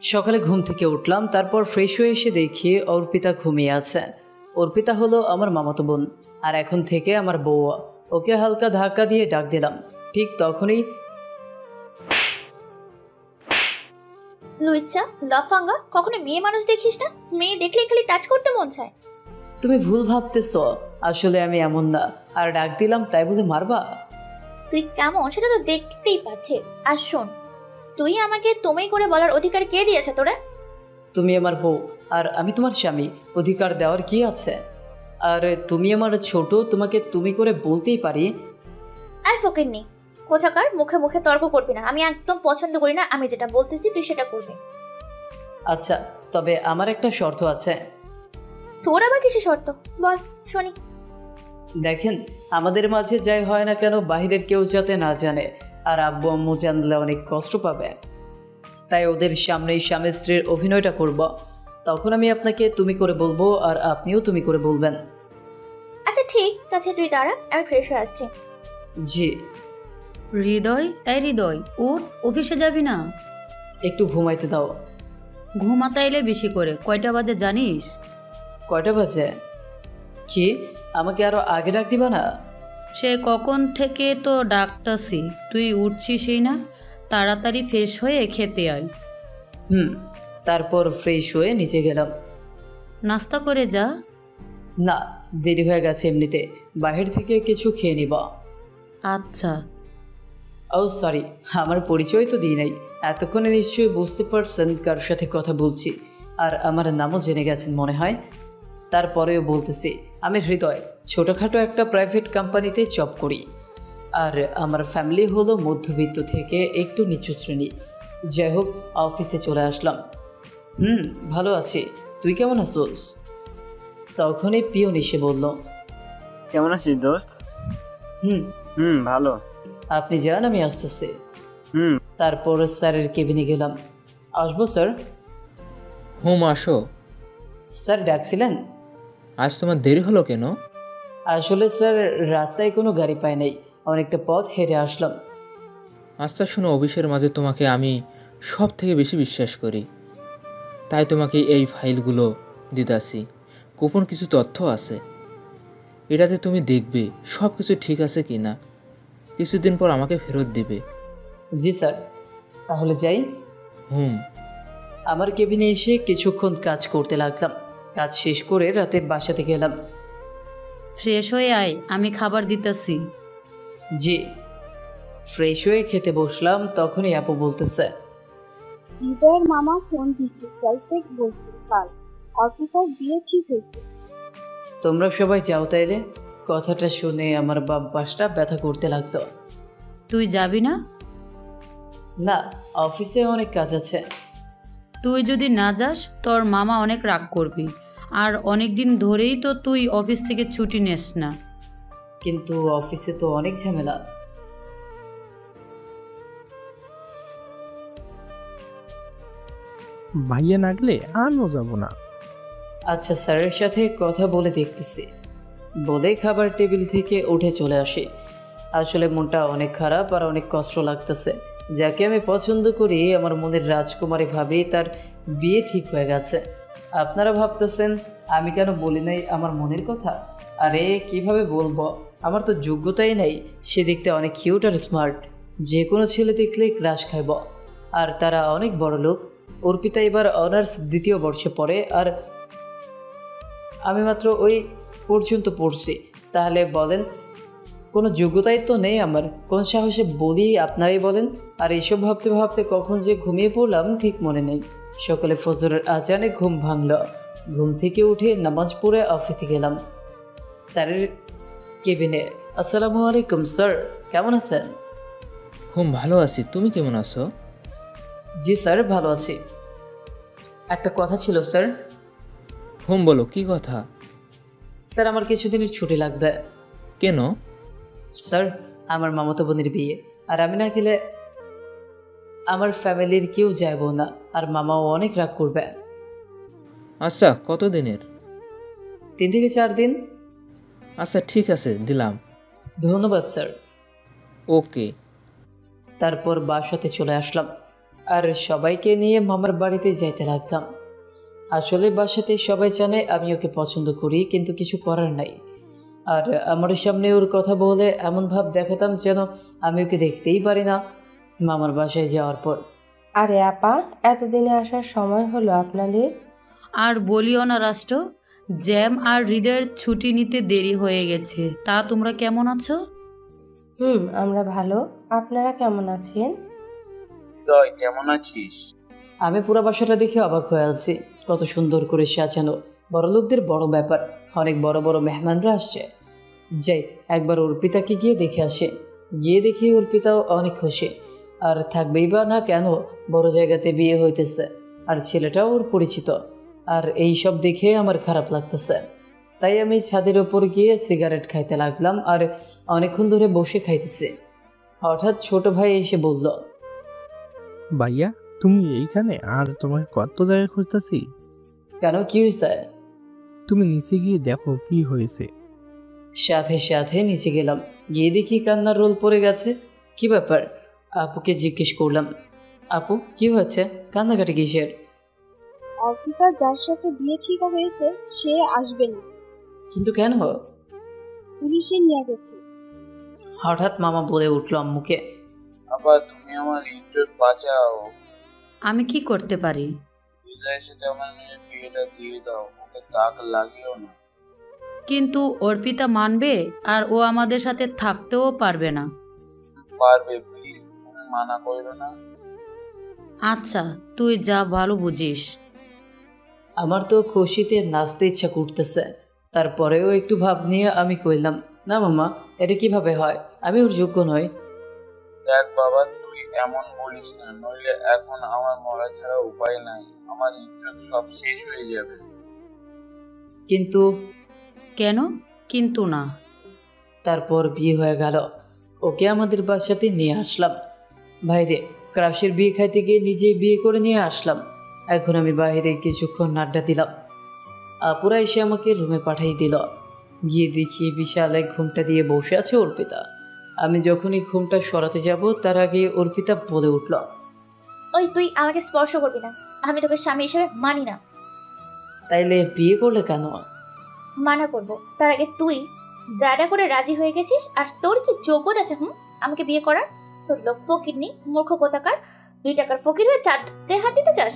সকালে ঘুম থেকে উঠলাম, তারপর ফ্রেশ হয়ে এসে দেখি অর্পিতা ঘুমিয়ে আছে। অর্পিতা হলো আমার মামাতো বোন, আর এখন থেকে আমার বউ। ওকে হালকা ধাক্কা দিয়ে ডাক দিলাম। ঠিক তখনই লুইচা লাফাঙ্গা, কখনো মেয়ে মানুষ দেখিস না? মেয়ে দেখলে খালি টাচ করতে মন চায়। তুমি ভুল ভাবতেছ, আসলে আমি এমন না। আর ডাক দিলাম তাই বলে মারবা? তুই কেমন সেটা তো দেখতেই পাচ্ছে। আর শোন, তুই আমাকে তুমি করে বলার অধিকার কে দিয়েছে তোরা? তুমি আমার বউ আর আমি তোমার স্বামী, অধিকার দেওয়ার কি আছে? আর তুমি আমার ছোট, তোমাকে তুমি করে বলতেই পারি। আর ফকির নেই কোথাকার, মুখে মুখে তর্ক করবি না। আমি একদম পছন্দ করি না। আমি যেটা বলতেছি তুই সেটা করবি। আচ্ছা, তবে আমার একটা শর্ত আছে। তোর আবার কিসের শর্ত? বল শুনি। দেখেন, আমাদের মাঝে যাই হয় না কেন বাহিরের কেউ যাতে না জানে, আর আব্বু আম্মু জানলে অনেক কষ্ট পাবে। তাই ওদের সামনেই স্বামী স্ত্রীর অভিনয়টা করব। তখন আমি আপনাকে তুমি করে বলবো আর আপনিও তুমি করে বলবেন। আচ্ছা ঠিক আছে, তুই দাঁড়া, আমি ফ্রেশ হয়ে আসছি। জি। হৃদয়, এই হৃদয়, উঠ, অফিসে যাবি না? একটু ঘুমাইতে দাও। ঘুমাতে এলে বেশি করে। কয়টা বাজে জানিস? কয়টা বাজে? কি, আমাকে আরো আগে ডাক দিবা না? সে কখন থেকে তো ডাকতাছি, তুই উঠছিসই না। তাড়াতাড়ি ফ্রেশ হয়ে খেতে আয়। তারপর ফ্রেশ হয়ে নিচে গেলাম। নাস্তা করে যা। না, দেরি হয়ে গেছে এমনিতে, বাহির থেকে কিছু খেয়ে নিব। আচ্ছা। ও সরি, আমার পরিচয় তো দিই নাই। এতক্ষণে নিশ্চয়ই বুঝতে পারছেন কার সাথে কথা বলছি, আর আমার নামও জেনে গেছেন মনে হয়। তারপরেও বলতেছি, আমি হৃদয়, ছোটোখাটো একটা প্রাইভেট কোম্পানিতে জব করি। আর আমার ফ্যামিলি হলো মধ্যবিত্ত থেকে একটু নিচু শ্রেণী। যাই হোক, অফিসে চলে আসলাম। ভালো আছি, তুই কেমন আছোস? তখনই পিয়ন এসে বলল, কেমন আছিস দোস্ত? ভালো। আপনি যান, আমি আসতেছি। হুম। তারপর স্যারের কেবিনে গেলাম। আসবো স্যার? আসো। স্যার ডাকছিলেন? আজ তোমার দেরি হলো কেন? আসলে স্যার, রাস্তায় কোনো গাড়ি পাই নাই, অনেকটা পথ হেঁটে আসলাম। আচ্ছা শোনো, অফিসের মাঝে তোমাকে আমি সব থেকে বেশি বিশ্বাস করি, তাই তোমাকে এই ফাইলগুলো দিতাছি। গোপন কিছু তথ্য আছে, এটাতে তুমি দেখবে সব কিছু ঠিক আছে কি না। কিছুদিন পর আমাকে ফেরত দিবে। জি স্যার, তাহলে যাই। আমার কেবিনে এসে কিছুক্ষণ কাজ করতে লাগলাম। কাজ শেষ করে রাতে বাসাতে গেলাম। ফ্রেশ হয়ে আয়, আমি খাবার দিতেছি। জি। ফ্রেশ হয়ে খেতে বসলাম, তখনই আপু বলতেছে, হৃদয়ের মামা ফোন দিচ্ছে, কালকে বলছে কাল অর্পিতার বিয়ে ঠিক হয়েছে। তোমরা সবাই যাও তাইলে। কথাটা শুনে আমার বাসটা ব্যথা করতে লাগলো। তুই যাবি না? না, অফিসে অনেক কাজ আছে। তুই যদি না যাস তোর মামা অনেক রাগ করবি, আর অনেক দিন ধরেই তো তুই অফিস থেকে ছুটি নেস না। কিন্তু অফিসে তো অনেক ঝামেলা। ভাইয়া নাগলে আমিও যাব না। আচ্ছা, স্যারের সাথে কথা বলে দেখতেছি, বলে খাবার টেবিল থেকে উঠে চলে আসি। আসলে মনটা অনেক খারাপ আর অনেক কষ্ট লাগতেছে। যাকে আমি পছন্দ করি, আমার মনের রাজকুমারী ভাবি, তার বিয়ে ঠিক হয়ে গেছে। আপনারা ভাবতেছেন আমি কেন বলি নাই আমার মনের কথা? আরে কিভাবে বলবো, আমার তো যোগ্যতাই নাই। সে দেখতে অনেক কিউট আর স্মার্ট, যে কোনো ছেলে দেখলে ক্রাশ খাইব। আর তারা অনেক বড় লোক। অর্পিতা এবার অনার্স দ্বিতীয় বর্ষে পড়ে, আর আমি মাত্র ওই পর্যন্ত পড়ছি। তাহলে বলেন, কোনো যোগ্যতাই তো নেই আমার, কোন সাহসে বলি আপনারাই বলেন। আর এইসব ভাবতে ভাবতে কখন যে ঘুমিয়ে পড়লাম ঠিক মনে নেই। সকালে ফজরের আজানে ঘুম ভাঙল। ঘুম থেকে উঠে নামাজ পড়ে অফিসে গেলাম। স্যারের কেবিনে। আসসালামু আলাইকুম স্যার, কেমন আছেন? ভালো আছি, তুমি কেমন আছো? জি স্যার, ভালো আছি। একটা কথা ছিল স্যার। বলো, কি কথা? স্যার, আমার কিছুদিনের ছুটি লাগবে। কেন? স্যার, আমার মামাতো বোনের বিয়ে, আর আমি না গেলে আমার ফ্যামিলির কেউ যাইব না, আর মামাও অনেক রাগ করবে। আচ্ছা, কত দিনের? 3 থেকে 4 দিন। আচ্ছা ঠিক আছে, দিলাম। ধন্যবাদ স্যার। ওকে। তারপর বাসাতে চলে আসলাম। আর সবাইকে নিয়ে মামার বাড়িতে যাইতে লাগলাম। আসলে বাসাতে সবাই জানে আমি ওকে পছন্দ করি, কিন্তু কিছু করার নাই। আর আমার সামনে ওর কথা বলে এমন ভাব দেখাতাম যেন আমি ওকে দেখতেই পারি না। মামার বাসায় যাওয়ার পর আরে আপা, এতদিনে আসার সময় হলো আপনাদের? আর বলিও না রাষ্ট্র, জ্যাম আর হৃদয়ের ছুটি নিতে দেরি হয়ে গেছে। তা তোমরা কেমন আছো? আমরা ভালো। আপনারা কেমন আছেন? হৃদয়, কেমন আছিস? আমি পুরো বাসাটা দেখে অবাক হয়ে আছি। কত সুন্দর করে সাজানো, বড়লোকদের বড় ব্যাপার, অনেক বড় বড় মেহমানরা আসছে। যাই একবার অর্পিতাকে গিয়ে দেখে আসে। গিয়ে দেখি অর্পিতাও অনেক খুশি। আর থাকবেই বা না কেন, বড় জায়গাতে বিয়ে হইতেছে, আর ছেলেটাও ওর পরিচিত। আর এই সব দেখে আমার খারাপ লাগতেছে। তাই আমি ছাদের ওপর গিয়ে সিগারেট খাইতে লাগলাম, আর অনেকক্ষণ ধরে বসে খাইতেছি। হঠাৎ ছোট ভাই এসে বলল, ভাইয়া তুমি এইখানে? আর তোমাকে কত জায়গায় খুঁজতেছি। কেন, কি হয়েছে? তুমি নিচে গিয়ে দেখো কি হয়েছে। সাথে সাথে নিচে গেলাম, গিয়ে দেখি কান্নার রোল পড়ে গেছে। কি ব্যাপার? আপুকে জিজ্ঞেস করলাম, আপু কি হয়েছে, কান্নাকাটি কিসের? অর্পিতা যার সাথে বিয়ে ঠিক হয়েছে সে আসবে না, কিন্তু কেন? পুলিশে নিয়ে গেছে। হঠাৎ মামা বলে উঠল আম্মুকে, আবার তুমি আমার ইজ্জত বাঁচাও। আমি কি করতে পারি? হৃদয়ের সাথে আমার মেয়ের বিয়েটা দিয়ে দাও, ওকে তাক লাগিও না। কিন্তু অর্পিতা মানবে, আর ও আমাদের সাথে থাকতেও পারবে না। পারবে, প্লিজ, তুমি মানা করো না। আচ্ছা, তুই যা ভালো বুঝিস। আমার তো খুশিতে নাচতে ইচ্ছা করতেছে। তারপরেও একটু ভাব নিয়ে আমি কইলাম, না মামা, এটা কিভাবে হয়? আমি ওর যোগ্য নই। দেখ বাবা, তুই এমন বলিস না, নইলে এখন আমার মরা ছাড়া উপায় নাই। আমার ইজ্জত সব শেষ হয়ে যাবে। কিন্তু কেন কিন্তু না? তারপর বিয়ে হয়ে গেল। ওকে আমাদের বাসাতে নিয়ে আসলাম। বাইরে ক্রাশের বিয়ে খাইতে গিয়ে নিজেই বিয়ে করে নিয়ে আসলাম। এখন আমি বাইরে কিছুক্ষণ আড্ডা দিলাম। আপুরা এসে আমাকে রুমে পাঠিয়ে দিল। গিয়ে দেখি বিশাল এক ঘুমটা দিয়ে বসে আছে অর্পিতা। আমি যখনই ঘুমটা সরাতে যাব তার আগে অর্পিতা বলে উঠল, ওই তুই আমাকে স্পর্শ করবি না, আমি তোকে স্বামী হিসেবে মানি না। তাইলে বিয়ে করলে কেন? মানা করবো তার আগে তুই দাঁড়া করে রাজি হয়ে গেছিস, আর তোর কি যোগ্যতা আছে আমাকে বিয়ে করার? ছোট লোক, ফকিরনি, মূর্খ কোথাকার, 2 টাকার ফকির হয়ে চাঁদে হাত দিতে চাস?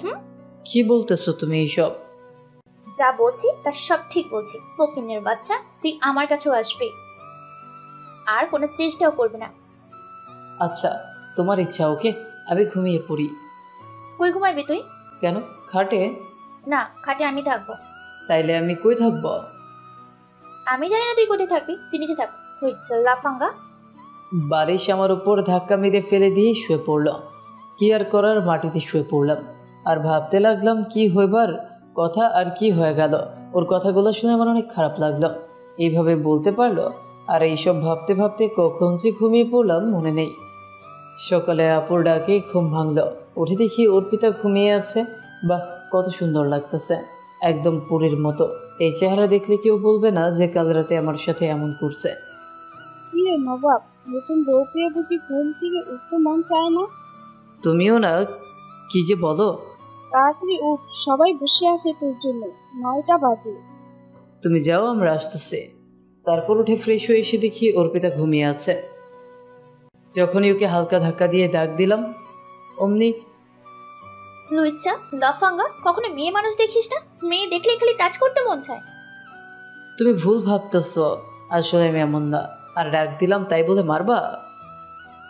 কি বলতেছো তুমি এইসব? যা বলছি তার সব ঠিক বলছি। ফকিনের বাচ্চা, তুই আমার কাছেও আসবি, আর কোনো চেষ্টাও করবি না। আচ্ছা, তোমার ইচ্ছা, ওকে, আমি ঘুমিয়ে পড়ি। কই ঘুমাবি তুই? কেন, খাটে? না, খাটে আমি থাকবো। তাইলে আমি কই থাকবো? আমি জানি না তুই কোথায় থাকবি, তুই নিচে থাক। তুই লাফাঙ্গা। বারিশ আমার উপর ধাক্কা মেরে ফেলে দিয়ে শুয়ে পড়ল। কি আর করার, মাটিতে শুয়ে পড়লাম। আর ভাবতে লাগলাম কি হইবার কথা আর কি হয়ে গেল। ওর কথাগুলো শুনে আমার অনেক খারাপ লাগলো। এইভাবে বলতে পারলো। আর এইসব ভাবতে ভাবতে কখন যে ঘুমিয়ে পড়লাম মনে নেই। সকালে আপুর ডাকে ঘুম ভাঙলো। উঠে দেখি অর্পিতা ঘুমিয়ে আছে। বাহ, কত সুন্দর লাগতেছে, একদম পরীর মতো। এই চেহারা দেখলে কেউ বলবে না যে কাল রাতে আমার সাথে এমন করছে। কি রে নবাব, নতুন বউ পেয়ে বুঝি ঘুম থেকে উঠতে মন চায় না? তুমিও না, কি যে বলো। তাড়াতাড়ি উঠ, সবাই বসে আছে তোর জন্য, 9টা বাজে। তুমি যাও, আমরা আসতেছি। তারপর উঠে ফ্রেশ হয়ে এসে দেখি অর্পিতা ঘুমিয়ে আছে। যখনই ওকে হালকা ধাক্কা দিয়ে ডাক দিলাম, অমনি, লুইচা, লাফাঙ্গা, কখনো মেয়ে মানুষ দেখিস না? মেয়ে দেখলে খালি টাচ করতে মন চায়। তুমি ভুল ভাবতেছ, আসলে আমি এমন না। আর ডাক দিলাম তাই বলে মারবা?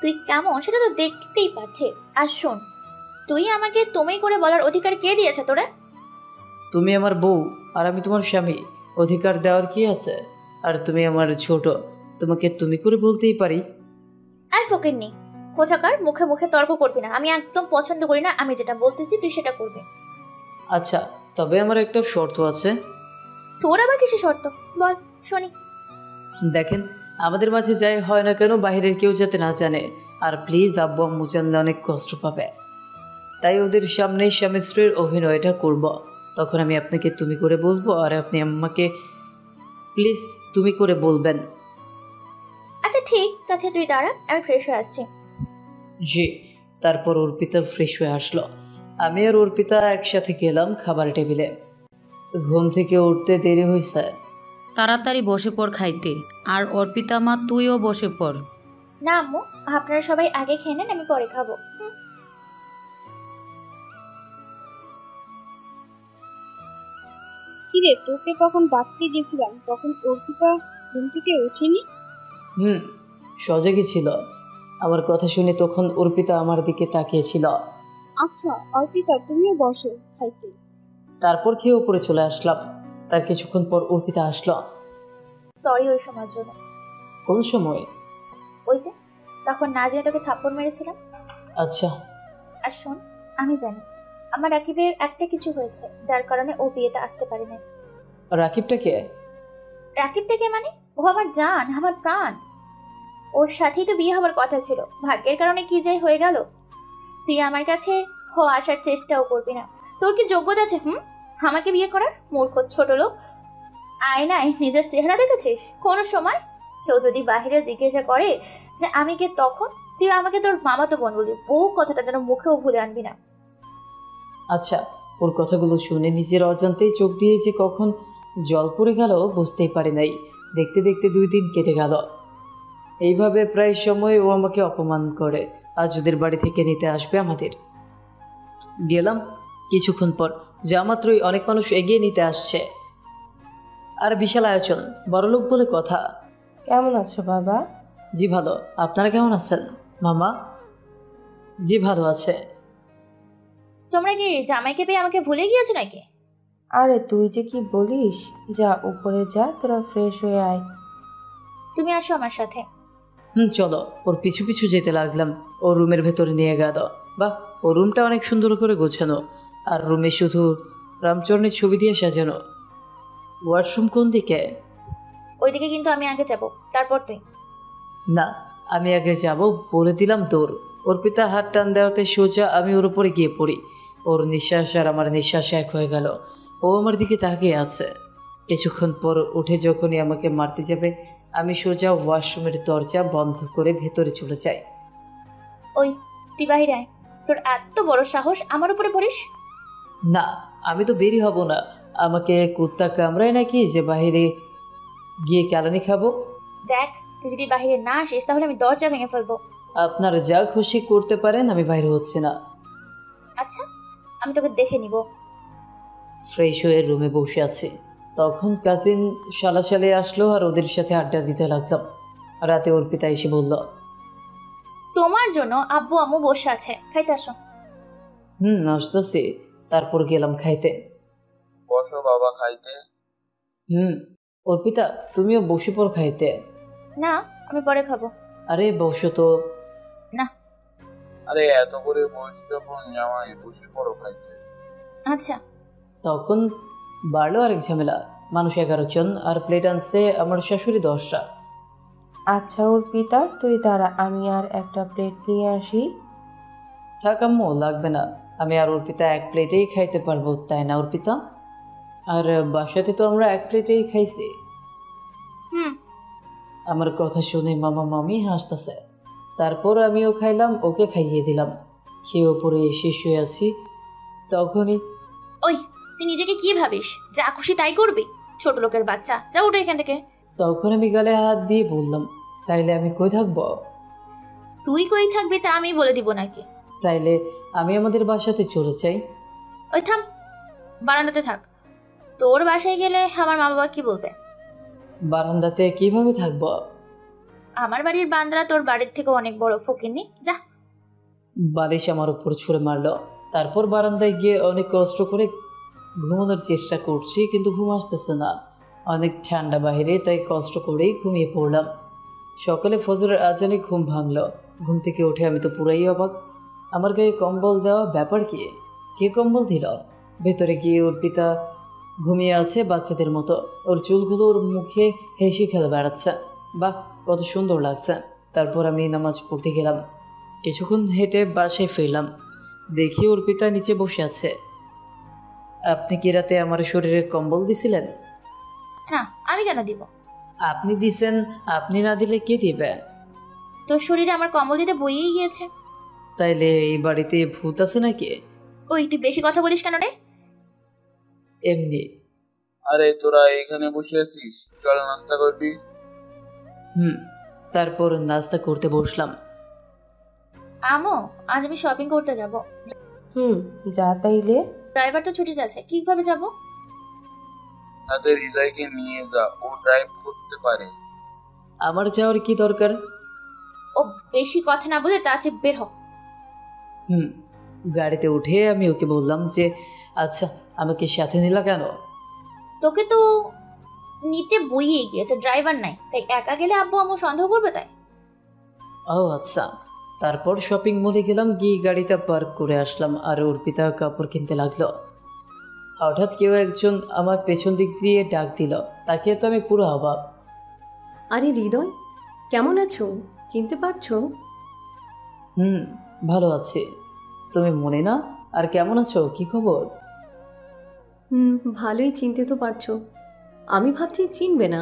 তুই কেমন সেটা তো দেখতেই পাচ্ছে। আর শোন, তুই আমাকে তুমি করে বলার অধিকার কে দিয়েছে তোরা? তুমি আমার বউ, আর আমি তোমার স্বামী। অধিকার দেওয়ার কি আছে? আর তুমি আমার ছোট, তোমাকে তুমি করে বলতেই পারি। আর ফকির নেই কোথাকার, মুখে মুখে তর্ক করবি না। আমি একদম পছন্দ করি না। আমি যেটা বলতেছি তুই সেটা করবি। আচ্ছা, তবে আমার একটা শর্ত আছে। তোর আবার কিসের শর্ত, বল শুনি। দেখেন, আমাদের মাঝে যাই হয় না কেন বাইরের কেউ যাতে না জানে। আর প্লিজ, আব্বু আম্মু জানলে অনেক কষ্ট পাবে। তাই ওদের সামনে স্বামী স্ত্রীর অভিনয়টা করব। তখন আমি আপনাকে তুমি করে বলবো, আর আপনি আমাকে প্লিজ তুমি করে বলবেন। আচ্ছা ঠিক আছে, তুই দাঁড়া, আমি ফ্রেশ হয়ে আসছি। জি। তারপর অর্পিতা ফ্রেশ হয়ে আসলো। আমি আর অর্পিতা একসাথে গেলাম খাবার টেবিলে। ঘুম থেকে উঠতে দেরি হয়েছে। তাড়াতাড়ি বসে পড় খাইতে। আর অর্পিতা মা, তুইও বসে পড়। না আম্মু, আপনারা সবাই আগে খেয়ে নেন, আমি পরে খাবো। কিরে, তোকে তখন ডাকতে গেছিলাম, তখন অর্পিতা ঘুম থেকে ওঠেনি? সজাগই ছিল। আমার কথা শুনে তখন অর্পিতা আমার দিকে তাকিয়েছিল। আচ্ছা অর্পিতা, তুমিও বসো খাইতে। তারপর খেয়ে উপরে চলে আসলাম। তার কিছুক্ষণ পর অর্পিতা আসলো। সরি ওই সময়ের জন্য। কোন সময়? ওই যে তখন না জেনে তোকে থাপ্পড় মেরেছিলাম। আচ্ছা। আর শোন, আমি জানি আমার রাকিবের একটা কিছু হয়েছে যার কারণে ও বিয়েতে আসতে পারে না। রাকিবটা কে? রাকিবটা কে মানে? ও আমার জান, আমার প্রাণ। ওর সাথেই তো বিয়ে হবার কথা ছিল, ভাগ্যের কারণে কি যাই হয়ে গেল। তুই আমার কাছে আসার চেষ্টাও করবি না। তোর কি যোগ্যতা আছে আমাকে বিয়ে করার? মূর্খ ছোট লোক। আয়নায় নিজের চেহারা দেখেছিস কোনো সময়? কেউ যদি বাহিরে জিজ্ঞাসা করে যে আমি কে, তখন তুই আমাকে তোর মামাতো বোন বলবি। বউ কথাটা যেন মুখেও ভুলে আনবি না। আচ্ছা, ওর কথাগুলো শুনে নিজের অজান্তেই চোখ দিয়ে যে কখন জল পড়ে গেল বুঝতেই পারি নাই। দেখতে দেখতে 2 দিন কেটে গেল। এইভাবে প্রায় সময় ও আমাকে অপমান করে। আজ ওদের বাড়ি থেকে নিতে আসবে আমাদের। গেলাম কিছুক্ষণ পর, যা মাত্রই অনেক মানুষ এগিয়ে নিতে আসছে। আর বিশাল আয়োজন, বড়লোক বলে কথা। কেমন আছো বাবা? জি ভালো, আপনারা কেমন আছেন মামা? জি ভালো আছে। তোমরা কি জামাইকে পেয়ে আমাকে ভুলে গিয়েছো নাকি? আরে তুই যে কি বলিস, যা উপরে যা, তোরা ফ্রেশ হয়ে আয়। তুমি আসো আমার সাথে। চলো। ওর পিছু পিছু যেতে লাগলাম। ও রুমের ভেতরে নিয়ে গেল। বাহ, ও রুমটা অনেক সুন্দর করে গোছানো। আর রুমে শুধু রামচরণের ছবি দিয়ে সাজানো। ওয়াশরুম কোন দিকে? ওইদিকে, কিন্তু আমি আগে যাব, তারপর তুই। না, আমি আগে যাব বলে দিলাম। দৌড়। অর্পিতা হাত টান দেওয়াতে সোজা আমি ওর উপরে গিয়ে পড়ি। ওর নিঃশ্বাস আর আমার নিঃশ্বাস এক হয়ে গেল। ও আমার দিকে তাকিয়ে আছে। কিছুক্ষণ পর উঠে যখনই আমাকে মারতে যাবে, আমি সোজা ওয়াশরুমের দরজা বন্ধ করে ভেতরে চলে যাই। ওই তুই বাহিরে আয়। তোর এত বড় সাহস আমার উপরে পড়িস? না, আমি তো বেরি হব না। আমাকে কুত্তা কামড়ায় নাকি যে বাইরে গিয়ে কেলানি খাবো? দেখ, তুই যদি বাহিরে না আসিস তাহলে আমি দরজা ভেঙে ফেলবো। আপনারা যা খুশি করতে পারেন, আমি বাইরে হচ্ছে না। আচ্ছা, আমি তোকে দেখে নিব। ফ্রেশ হয়ে রুমে বসে আছি, তখন কাজিন শালাশালি আসলো আর ওদের সাথে আড্ডা দিতে লাগলাম। রাতে অর্পিতা এসে বলল, তোমার জন্য আব্বু আম্মু বসে আছে, খাইতে আসো। আসতেছি। তারপর গেলাম খাইতে। বসো বাবা খাইতে। অর্পিতা, তুমিও বসে পড় খাইতে। না, আমি পরে খাবো। আরে বসো তো। না। আরে এত করে বলছি যখন, জামাই বসে পড়ো খাইতে। আচ্ছা। তখন বাড়লো আরেক ঝামেলা। মানুষ 11 জন আর প্লেট আনছে আমার শাশুড়ি 10টা। আচ্ছা অর্পিতা, তুই দাঁড়া, আমি আর একটা প্লেট নিয়ে আসি। থাক আম্মু, লাগবে না। আমি আর অর্পিতা এক প্লেটেই খাইতে পারবো, তাই না অর্পিতা? আর বাসাতে তো আমরা এক প্লেটেই খাইছি। আমার কথা শুনে মামা মামি হাসতেছে। তারপর আমিও খাইলাম, ওকে খাইয়ে দিলাম। খেয়ে ওপরে এসে শুয়ে আছি, তখনই ওই তুই নিজেকে কি ভাবিস? যা খুশি তাই করবি? ছোট লোকের বাচ্চা, যা উঠে এখান থেকে। তখন আমি গালে হাত দিয়ে বললাম, তাইলে আমি কই থাকবো? তুই কই থাকবি তা আমি বলে দিব নাকি? তাইলে আমি আমাদের বাসাতে চলে যাই। ওই থাম, বারান্দাতে থাক। তোর বাসায় গেলে আমার মা বাবা কি বলবে? বারান্দাতে কিভাবে থাকবো? আমার বাড়ির বান্দারা তোর বাড়ির থেকে অনেক বড়, ফকিন্নি, যা। বালিশ আমার উপর ছুঁড়ে মারলো। তারপর বারান্দায় গিয়ে অনেক কষ্ট করে ঘুমানোর চেষ্টা করছি, কিন্তু ঘুম আসতেছে না। অনেক ঠান্ডা বাহিরে, তাই কষ্ট করেই ঘুমিয়ে পড়লাম। সকালে ফজরের আজানে ঘুম ভাঙলো। ঘুম থেকে উঠে আমি তো পুরাই অবাক। আমার গায়ে কম্বল দেওয়া, ব্যাপার কি? কে কম্বল দিল? ভেতরে গিয়ে অর্পিতা ঘুমিয়ে আছে বাচ্চাদের মতো। ওর চুলগুলো ওর মুখে হেসে খেলে বেড়াচ্ছে। বাহ, কত সুন্দর লাগছে। তারপর আমি নামাজ পড়তে গেলাম। কিছুক্ষণ হেঁটে বাসায় ফিরলাম, দেখি অর্পিতা নিচে বসে আছে। আপনি কি রাতে আমার শরীরে কম্বল দিছিলেন? না, আমি কেন দিব? আপনি দিছেন, আপনি না দিলে কে দিবে? তোর শরীরে আমার কম্বল দিতে বইয়েই গিয়েছে। তাইলে এই বাড়িতে ভূত আছে নাকি? ওই তুই বেশি কথা বলিস কেন রে? এমনি। আরে তোরা এখানে বসে আছিস, চল নাস্তা করবি। তারপর নাস্তা করতে বসলাম। আমো, আজ আমি শপিং করতে যাব। যা তাইলে। ড্রাইভার তো ছুটিতে আছে, কিভাবে যাব? সাথে হৃদয়কে নিয়ে যা, ও ড্রাইভ করতে পারে। আমার যাওয়ার কি দরকার? ও বেশি কথা না বলে তাড়াতাড়ি বের হ। গাড়িতে উঠে আমি ওকে বললাম যে আচ্ছা আমাকে সাথে নিলা কেন? তোকে তো নিতে বইয়ে গিয়েছে, ড্রাইভার নাই, তাই একা গেলে আব্বু আম্মু সন্দেহ করবে তাই। ও আচ্ছা। তারপর শপিং মলে গেলাম, গিয়ে গাড়িটা পার্ক করে আসলাম আর অর্পিতা কাপড় কিনতে লাগলো। হঠাৎ কেউ একজন আমার পেছন দিক দিয়ে ডাক দিল, তাকে তো আমি পুরো অবাক। আরে হৃদয়, কেমন আছো? চিনতে পারছো? ভালো আছি। তুমি মনে না? আর কেমন আছো, কি খবর? ভালোই, চিনতে তো পারছো। আমি ভাবছি চিনবে না।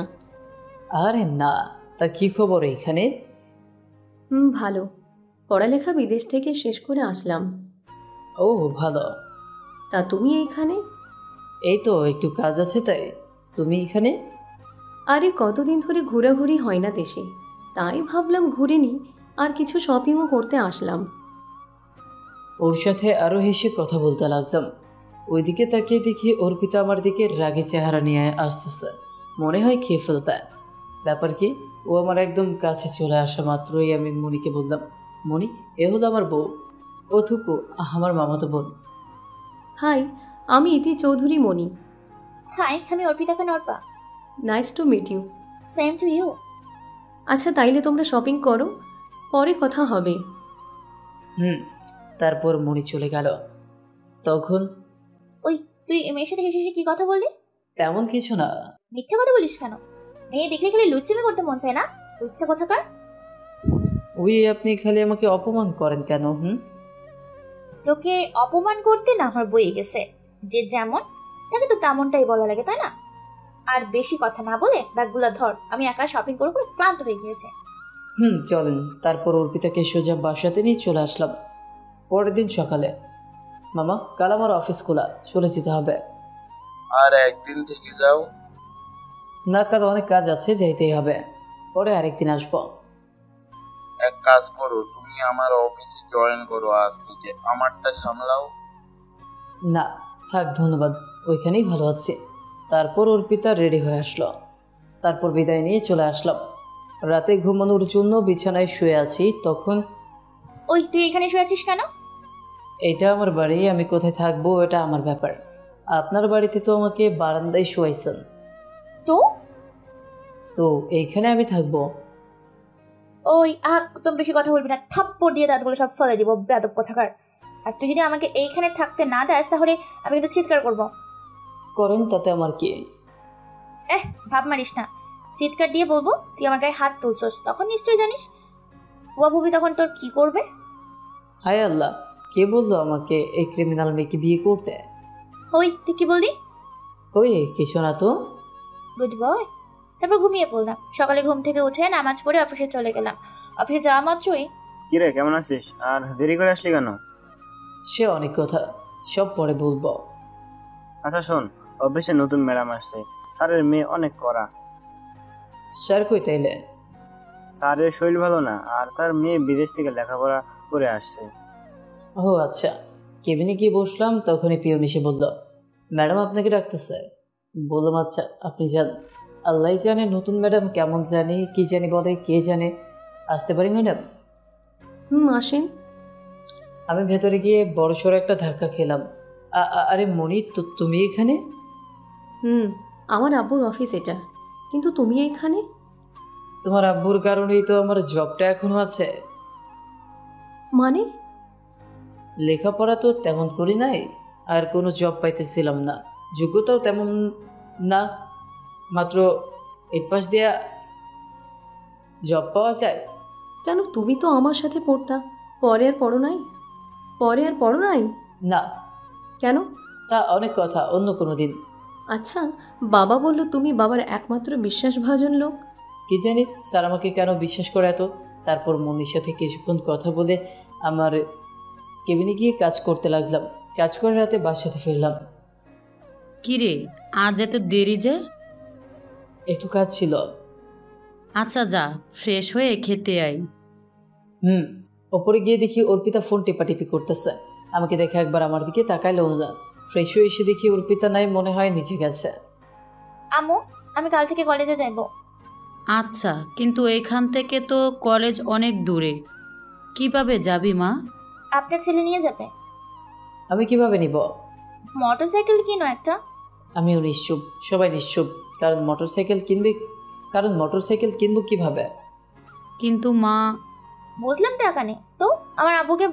আরে না, তা কি খবর এখানে? ভালো। পড়ালেখা বিদেশ থেকে শেষ করে আসলাম। ও ভালো। তা তুমি এইখানে? এই তো একটু কাজ আছে তাই। তুমি এখানে? আরে কতদিন ধরে ঘোরাঘুরি হয় না দেশে, তাই ভাবলাম ঘুরে নি, আর কিছু শপিংও করতে আসলাম। ওর সাথে আরো হেসে কথা বলতে লাগলাম। ওইদিকে তাকিয়ে দেখি অর্পিতা আমার দিকে রাগে চেহারা নিয়ে আসতেছে, মনে হয় খেয়ে ফেলবে। ব্যাপার কি? ও আমার একদম কাছে চলে আসা মাত্রই আমি মনিকে বললাম, মনি, এ হলো আমার বউ, ও থুকু আমার মামাতো বোন। হাই, আমি ইতি চৌধুরী মনি। হাই, আমি Arpita Khan Arpa. Nice to meet you. Same to you. আচ্ছা তাইলে তোমরা শপিং করো, পরে কথা হবে। তারপর মনি চলে গেল। তখন ওই তুই মেয়ের সাথে হেসে কি কথা বললি? তেমন কিছু না। মিথ্যে কথা বলিস কেন? মেয়ে দেখলে খালি লুচ্চামি করতে মন চায় না? লুচ্চা কোথাকার। ওই আপনি খালি আমাকে অপমান করেন কেন? তোকে অপমান করতে না আমার বইয়ে গেছে, যে যেমন তাকে তো তেমনটাই বলা লাগে, তাই না? আর বেশি কথা না বলে ব্যাগগুলো ধর, আমি একা শপিং করে করে ক্লান্ত হয়ে গিয়েছে। চলেন। তারপর অর্পিতাকে সোজা বাসাতে নিয়ে চলে আসলাম। পরের দিন সকালে, মামা কাল আমার অফিস খোলা, চলে যেতে হবে। আর একদিন থেকে যাও। না, কাল অনেক কাজ আছে, যাইতেই হবে, পরে আরেকদিন আসবো। এক কাজ করো, তুমি আমার অফিসে জয়েন করো, আজ থেকে আমারটা সামলাও। না থাক, ধন্যবাদ, ওইখানেই ভালো আছে। তারপর অর্পিতা রেডি হয়ে আসলো। তারপর বিদায় নিয়ে চলে আসলাম। রাতে ঘুমানোর জন্য বিছানায় শুয়ে আছি, তখন ওই তুই এখানে শুয়ে আছিস কেন? এটা আমার বাড়ি, আমি কোথায় থাকবো এটা আমার ব্যাপার। আপনার বাড়িতে তো আমাকে বারান্দায় শুয়াইছেন, তো তো এইখানে আমি থাকবো। ওই একদম বেশি কথা বলবি না, থাপ্পড় দিয়ে দাঁতগুলো সব ফেলে দিব, বেয়াদব কোথাকার। আর তুই যদি আমাকে এইখানে থাকতে না দেস তাহলে আমি কিন্তু চিৎকার করবো। করেন, তাতে আমার কি? ভাব মারিস না, চিৎকার দিয়ে বলবো তুই আমার গায়ে হাত তুলছস, তখন নিশ্চয়ই জানিস বুয়া ভুবি তখন তোর কি করবে। হায় আল্লাহ, কে বললো আমাকে এই ক্রিমিনাল মেয়েকে বিয়ে করতে? ওই তুই কি বললি? ওই কিছু না তো। Good boy. তারপর ঘুমিয়ে পড়লাম। সকালে ঘুম থেকে উঠে নামাজ পড়ে অফিসে চলে গেলাম। অফিসে যাওয়া মাত্রই কিরে, কেমন আছিস? আর দেরি করে আসলি কেন? সে অনেক কথা, সব পরে বলবো। আচ্ছা শোন, অফিসে নতুন ম্যাডাম আসছে, স্যারের মেয়ে অনেক কড়া। স্যার কই তাইলে? স্যারের শরীর ভালো না, আর তার মেয়ে বিদেশ থেকে লেখাপড়া করে আসছে। ও আচ্ছা। কেবিনে গিয়ে বসলাম, তখনই পিয়ন এসে বলল, ম্যাডাম আপনাকে ডাকতেছে। বললাম আচ্ছা আপনি যান। আল্লাহ জানে নতুন ম্যাডাম কেমন জানে কি জানি বলে, কে জানে। আসতে পারি ম্যাডাম? আসেন। আমি ভেতরে গিয়ে বড়সড় একটা ধাক্কা খেলাম। আরে মনি, তুমি এখানে? আমার আব্বুর অফিস এটা, কিন্তু তুমি এইখানে? তোমার আব্বুর কারণেই তো আমার জবটা এখনো আছে। মানে? লেখাপড়া তো তেমন করি নাই, আর কোনো জব পাইতেছিলাম না, যোগ্যতাও তেমন না, মাত্র 8 পাস দিয়া জব পাওয়া যায়। কেন, তুমি তো আমার সাথে পড়তা, পরে আর পড়ো নাই? পরে আর পড়ো নাই? না। কেন? তা অনেক কথা, অন্য কোনো দিন। আচ্ছা, বাবা বলল তুমি বাবার একমাত্র বিশ্বাসভাজন লোক। কি জানি স্যার আমাকে কেন বিশ্বাস করে এত। তারপর মনির সাথে কিছুক্ষণ কথা বলে আমার কেবিনে গিয়ে কাজ করতে লাগলাম। কাজ করে রাতে বাসাতে ফিরলাম। কিরে, আজ এত দেরি যে? একটু কাজ ছিল। আচ্ছা যা, ফ্রেশ হয়ে খেতে আয়। ওপরে গিয়ে দেখি অর্পিতা ফোন টিপাটিপি করতেছে। আমাকে দেখে একবার আমার দিকে তাকাইলো না। ফ্রেশ হয়ে এসে দেখি অর্পিতা নাই, মনে হয় নিচে গেছে। আম্মু, আমি কাল থেকে কলেজে যাইব। আচ্ছা, কিন্তু এখান থেকে তো কলেজ অনেক দূরে, কিভাবে যাবি মা? আপনার ছেলে নিয়ে যাবে। আমি কিভাবে নিব? মোটরসাইকেল কিনো একটা। আমিও নিশ্চুপ, সবাই নিশ্চুপ। কারণ মোটরসাইকেল কিনবো কিভাবে? কিন্তু মা। বুঝলাম টাকা নেই, তো আমার আব্বুকে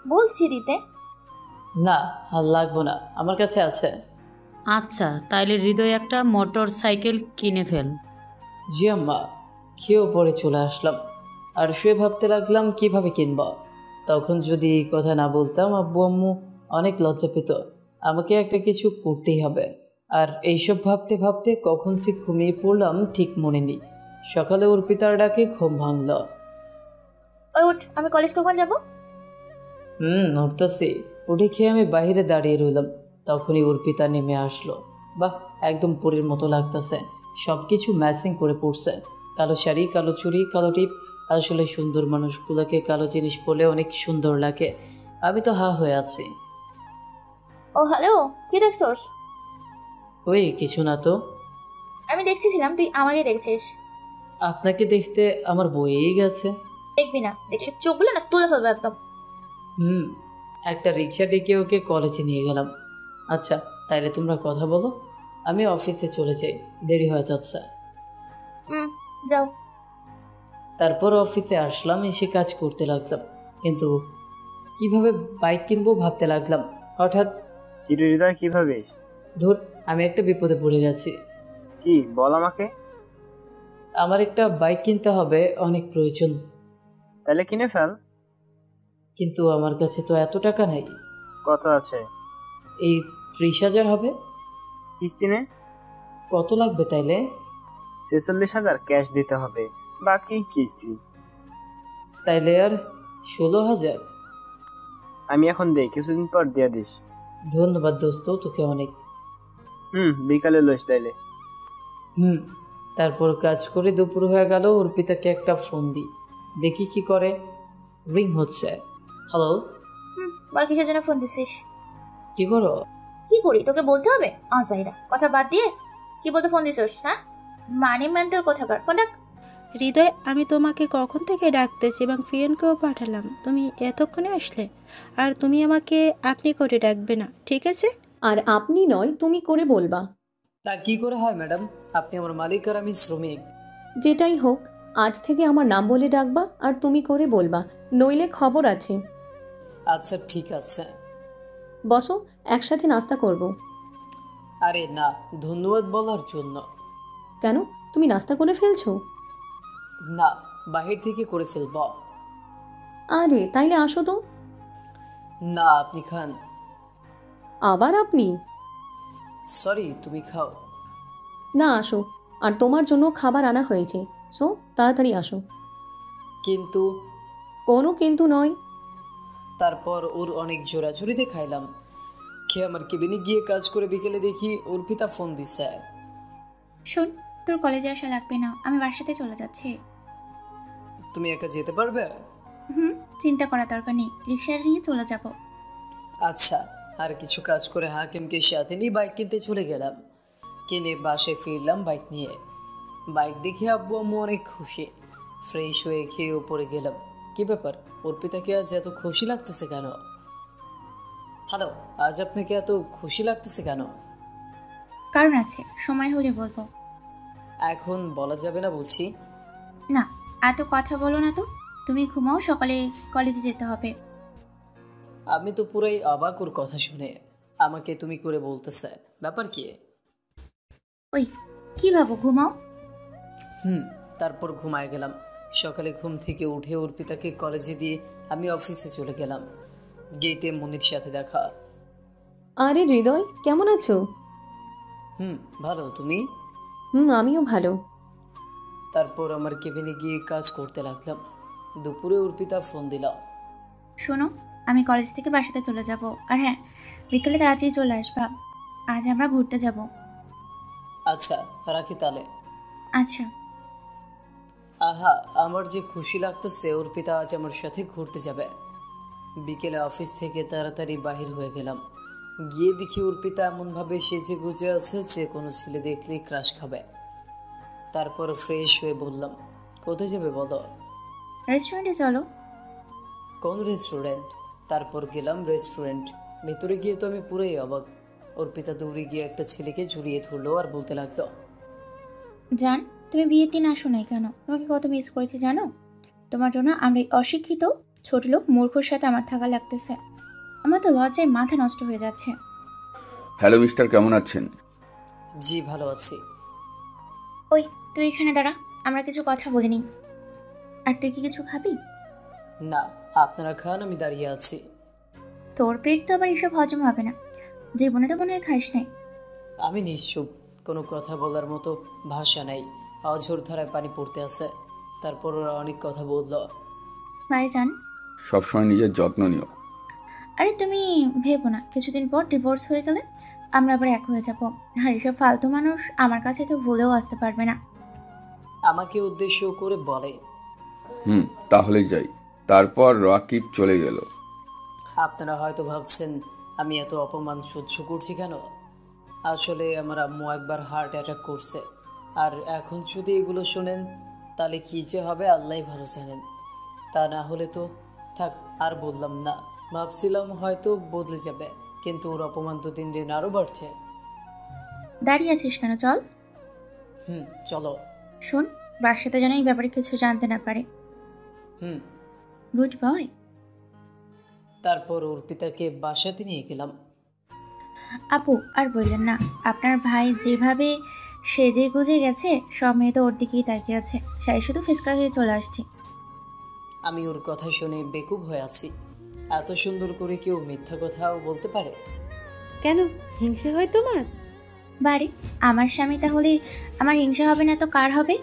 বলছি দিতে। না, আর লাগবো না, আমার কাছে আছে। আচ্ছা, তাইলে হৃদয় একটা মোটর সাইকেল কিনে ফেল। জি আম্মা। খেয়েও পরে চলে আসলাম আর শুয়ে ভাবতে লাগলাম কিভাবে কিনব। তখন যদি এই কথা না বলতাম আব্বু আম্মু অনেক লজ্জা পেত। আমাকে একটা কিছু করতেই হবে। আর এইসব ভাবতে ভাবতে কখন যে ঘুমিয়ে পড়লাম ঠিক মনে নেই। সকালে অর্পিতার ডাকে ঘুম ভাঙল। ওই উঠ, আমি কলেজ কখন যাব? উঠতেছি। উঠে খেয়ে আমি বাইরে দাঁড়িয়ে রইলাম। তখনই অর্পিতা নেমে আসলো। বাহ, একদম পরীর মতো লাগতেছে। সব কিছু ম্যাচিং করে পড়ছে। কালো শাড়ি, কালো চুড়ি, কালো টিপ। আসলে সুন্দর মানুষগুলোকে কালো জিনিস পরলে অনেক সুন্দর লাগে। আমি তো হা হয়ে আছি। ও হ্যালো, কি দেখছস? ওই কিছু না তো। আমি দেখছিলাম, তুই আমাকে দেখছিস। আপনাকে দেখতে আমার বইয়েই গেছে। দেখবি না, দেখলে চোখগুলো না তুলে ফেলবো একদম। একটা রিক্সা ডেকে ওকে কলেজে নিয়ে গেলাম। আচ্ছা, তাইলে তোমরা কথা বলো, আমি অফিসে চলে যাই, দেরি হয়ে যাচ্ছে। যাও। তারপর অফিসে আসলাম, এসে কাজ করতে লাগলাম। কিন্তু কিভাবে বাইক কিনবো ভাবতে লাগলাম। হঠাৎ হৃদয় কিভাবে? ধুর, আমি একটা বিপদে পড়ে গেছি। কি বল আমাকে। আমার একটা বাইক কিনতে হবে, অনেক প্রয়োজন। তাহলে কিনে ফেল। কিন্তু আমার কাছে তো এত টাকা নেই। কত আছে? এই 30,000 হবে। কিস্তি নে। কত লাগবে তাইলে? 46,000 ক্যাশ দিতে হবে, বাকি কিস্তি। তাইলে আর 16,000? আমি এখন দেই, কিছুদিন পর দিয়ে দিস। ধন্যবাদ দোস্ত, তোকে অনেক। বিকালে লইস তাইলে। তারপর কাজ করে দুপুর হয়ে গেল। অর্পিতাকে একটা ফোন দিই, দেখি কি করে। রিং হচ্ছে। হ্যালো। বল কিসের জন্য ফোন দিছিস? কি করো? কি করি তোকে বলতে হবে? আজাইরা কথা বাদ দিয়ে কি বলতে ফোন দিছিস? হ্যাঁ, মানে মেন্টাল কোথাকার। ফোন ডাক। হৃদয়, আমি তোমাকে কখন থেকে ডাকতেছি এবং ফিয়নকেও পাঠালাম, তুমি এতক্ষণে আসলে। আর তুমি আমাকে আপনি করে ডাকবে না, ঠিক আছে? আর আপনি নয়, তুমি করে বলবা। তা কি করে হয় ম্যাডাম? আপনি আমার মালিক আর আমি শ্রমিক। যেটাই হোক, আজ থেকে আমার নাম বলে ডাকবা আর তুমি করে বলবা, নইলে খবর আছে। আচ্ছা ঠিক আছে। বসো, একসাথে নাস্তা করব। আরে না, ধন্যবাদ বলার জন্য। কেন, তুমি নাস্তা করে ফেলছো? না, বাহির থেকে করে ফেলব। আরে তাইলে আসো তো। না, আপনি খান। আবার আপনি? সরি, তুমি খাও। না, আসো। আর তোমার জন্য খাবার আনা হয়েছে, সো তাড়াতাড়ি আসো। কিন্তু? কোনো কিন্তু নয়। তারপর ওর অনেক জোরাজুরিতে খাইলাম। খেয়ে আমার কেবিনে গিয়ে কাজ করে বিকেলে দেখি অর্পিতা ফোন দিছে। শোন, তোর কলেজে আসা লাগবে না, আমি বাসাতে চলে যাচ্ছি। তুমি একা যেতে পারবে? চিন্তা করার দরকার নেই, রিক্সা নিয়ে চলে যাব। আচ্ছা। আর কিছু কাজ করে হাকিমকে সাথে নিয়ে বাইক কিনতে চলে গেলাম। কিনে বাসায় ফিরলাম বাইক নিয়ে। বাইক দেখে আব্বু আম্মু অনেক খুশি। ফ্রেশ হয়ে খেয়ে উপরে গেলাম। কি ব্যাপার, অর্পিতাকে আজ এত খুশি লাগতেছে কেন? হ্যালো, আজ আপনাকে এত খুশি লাগতেছে কেন? কারণ আছে, সময় হলে বলবো। এখন বলা যাবে না বুঝি? না, এত কথা বলো না তো। তুমি ঘুমাও, সকালে কলেজে যেতে হবে। আমি তো পুরাই অবাক ওর কথা শুনে। আমাকে তুমি করে বলতেছে, ব্যাপার কি? ওই কি ভাবো, ঘুমাও। তারপর ঘুমায় গেলাম। সকালে ঘুম থেকে উঠে অর্পিতাকে কলেজে দিয়ে আমি অফিসে চলে গেলাম। গেটে মনির সাথে দেখা। আরে হৃদয়, কেমন আছো? ভালো, তুমি? আমিও ভালো। তারপর আমার কেবিনে গিয়ে কাজ করতে লাগলাম। দুপুরে অর্পিতা ফোন দিল। শোনো, আমি কলেজ থেকে বাসাতে চলে যাব। আর হ্যাঁ, বিকেলে তাড়াতাড়ি চলে আসবা। আজ আমরা ঘুরতে যাব। আচ্ছা, রাখি তাহলে। আচ্ছা। আহা, আমার যে খুশি লাগতেছে অর্পিতা আজ আমার সাথে ঘুরতে যাবে। বিকেলে অফিস থেকে তাড়াতাড়ি বাহির হয়ে গেলাম। গিয়ে দেখি অর্পিতা এমনভাবে সেজে গুজে আছে যে কোনো ছেলে দেখলেই ক্রাশ খাবে। তারপর ফ্রেশ হয়ে বললাম, কোথায় যাবে বলো? রেস্টুরেন্টে চলো। কোন রেস্টুরেন্ট? তারপর গেলাম রেস্টুরেন্ট। ভেতরে গিয়ে তো আমি পুরোই অবাক। অর্পিতা দৌড়ে গিয়ে একটা ছেলেকে জড়িয়ে ধরলো আর বলতে লাগলো, জান, তুমি বিয়ের দিন আসো নাই কেন? তোমাকে কত মিস করেছি জানো? তোমার জন্য আমরা এই অশিক্ষিত ছোট লোক মূর্খর সাথে আমার থাকা লাগতেছে। আমার তো লজ্জায় মাথা নষ্ট হয়ে যাচ্ছে। হ্যালো মিস্টার, কেমন আছেন? জি ভালো আছি। ওই তুই এখানে দাঁড়া, আমরা কিছু কথা বলিনি। আর তুই কি কিছু খাবি? না, আপনারা খান, আমি দাঁড়িয়ে আছি। তোর পেট তো আবার এসব হজম হবে না। জীবনে তো মনে হয় খাইস নাই। আমি নিশ্চুপ, কোনো কথা বলার মতো ভাষা নাই। অঝোর ধারায় পানি পড়তে আছে। তারপর ওরা অনেক কথা বললো। ভাইজান, সবসময় নিজের যত্ন নিও। আরে তুমি ভেবো না, কিছুদিন পর ডিভোর্স হয়ে গেলে আমরা আবার এক হয়ে যাব। আর এসব ফালতু মানুষ আমার কাছে তো ভুলেও আসতে পারবে না। আমাকে উদ্দেশ্য করে বলে, তাহলেই যাই। তারপর রাকিব চলে গেল। আপনারা হয়তো ভাবছেন আমি এত অপমান সহ্য করছি কেন। আসলে আমার আম্মু একবার হার্ট অ্যাটাক করছে। আর এখন যদি এগুলো শোনেন তাহলে কী যে হবে আল্লাহই ভালো জানেন। তা না হলে তো থাক, আর বললাম না। ভাবছিলাম হয়তো বদলে যাবে, কিন্তু ওর অপমান তো দিন দিন আরও বাড়ছে। দাঁড়িয়ে আছিস কেন? চল। চলো। শোন, বাসাতে যেন এই ব্যাপারে কিছু জানতে না পারে। Good boy. তারপর অর্পিতাকে বাসাতে নিয়ে গেলাম। আপু আর বললেন না, আপনার ভাই যেভাবে সেজে গুজে গেছে সব মেয়ে তো ওর দিকেই তাকিয়ে আছে। সাই শুধু ফিসকা হয়ে চলে আসছি। আমি ওর কথা শুনে বেকুব হয়ে আছি। এত সুন্দর করে কেউ মিথ্যা কথাও বলতে পারে? কেন, হিংসা হয় তোমার? বাড়ি আমার স্বামী, তাহলে আমার হিংসা হবে না তো কার হবে?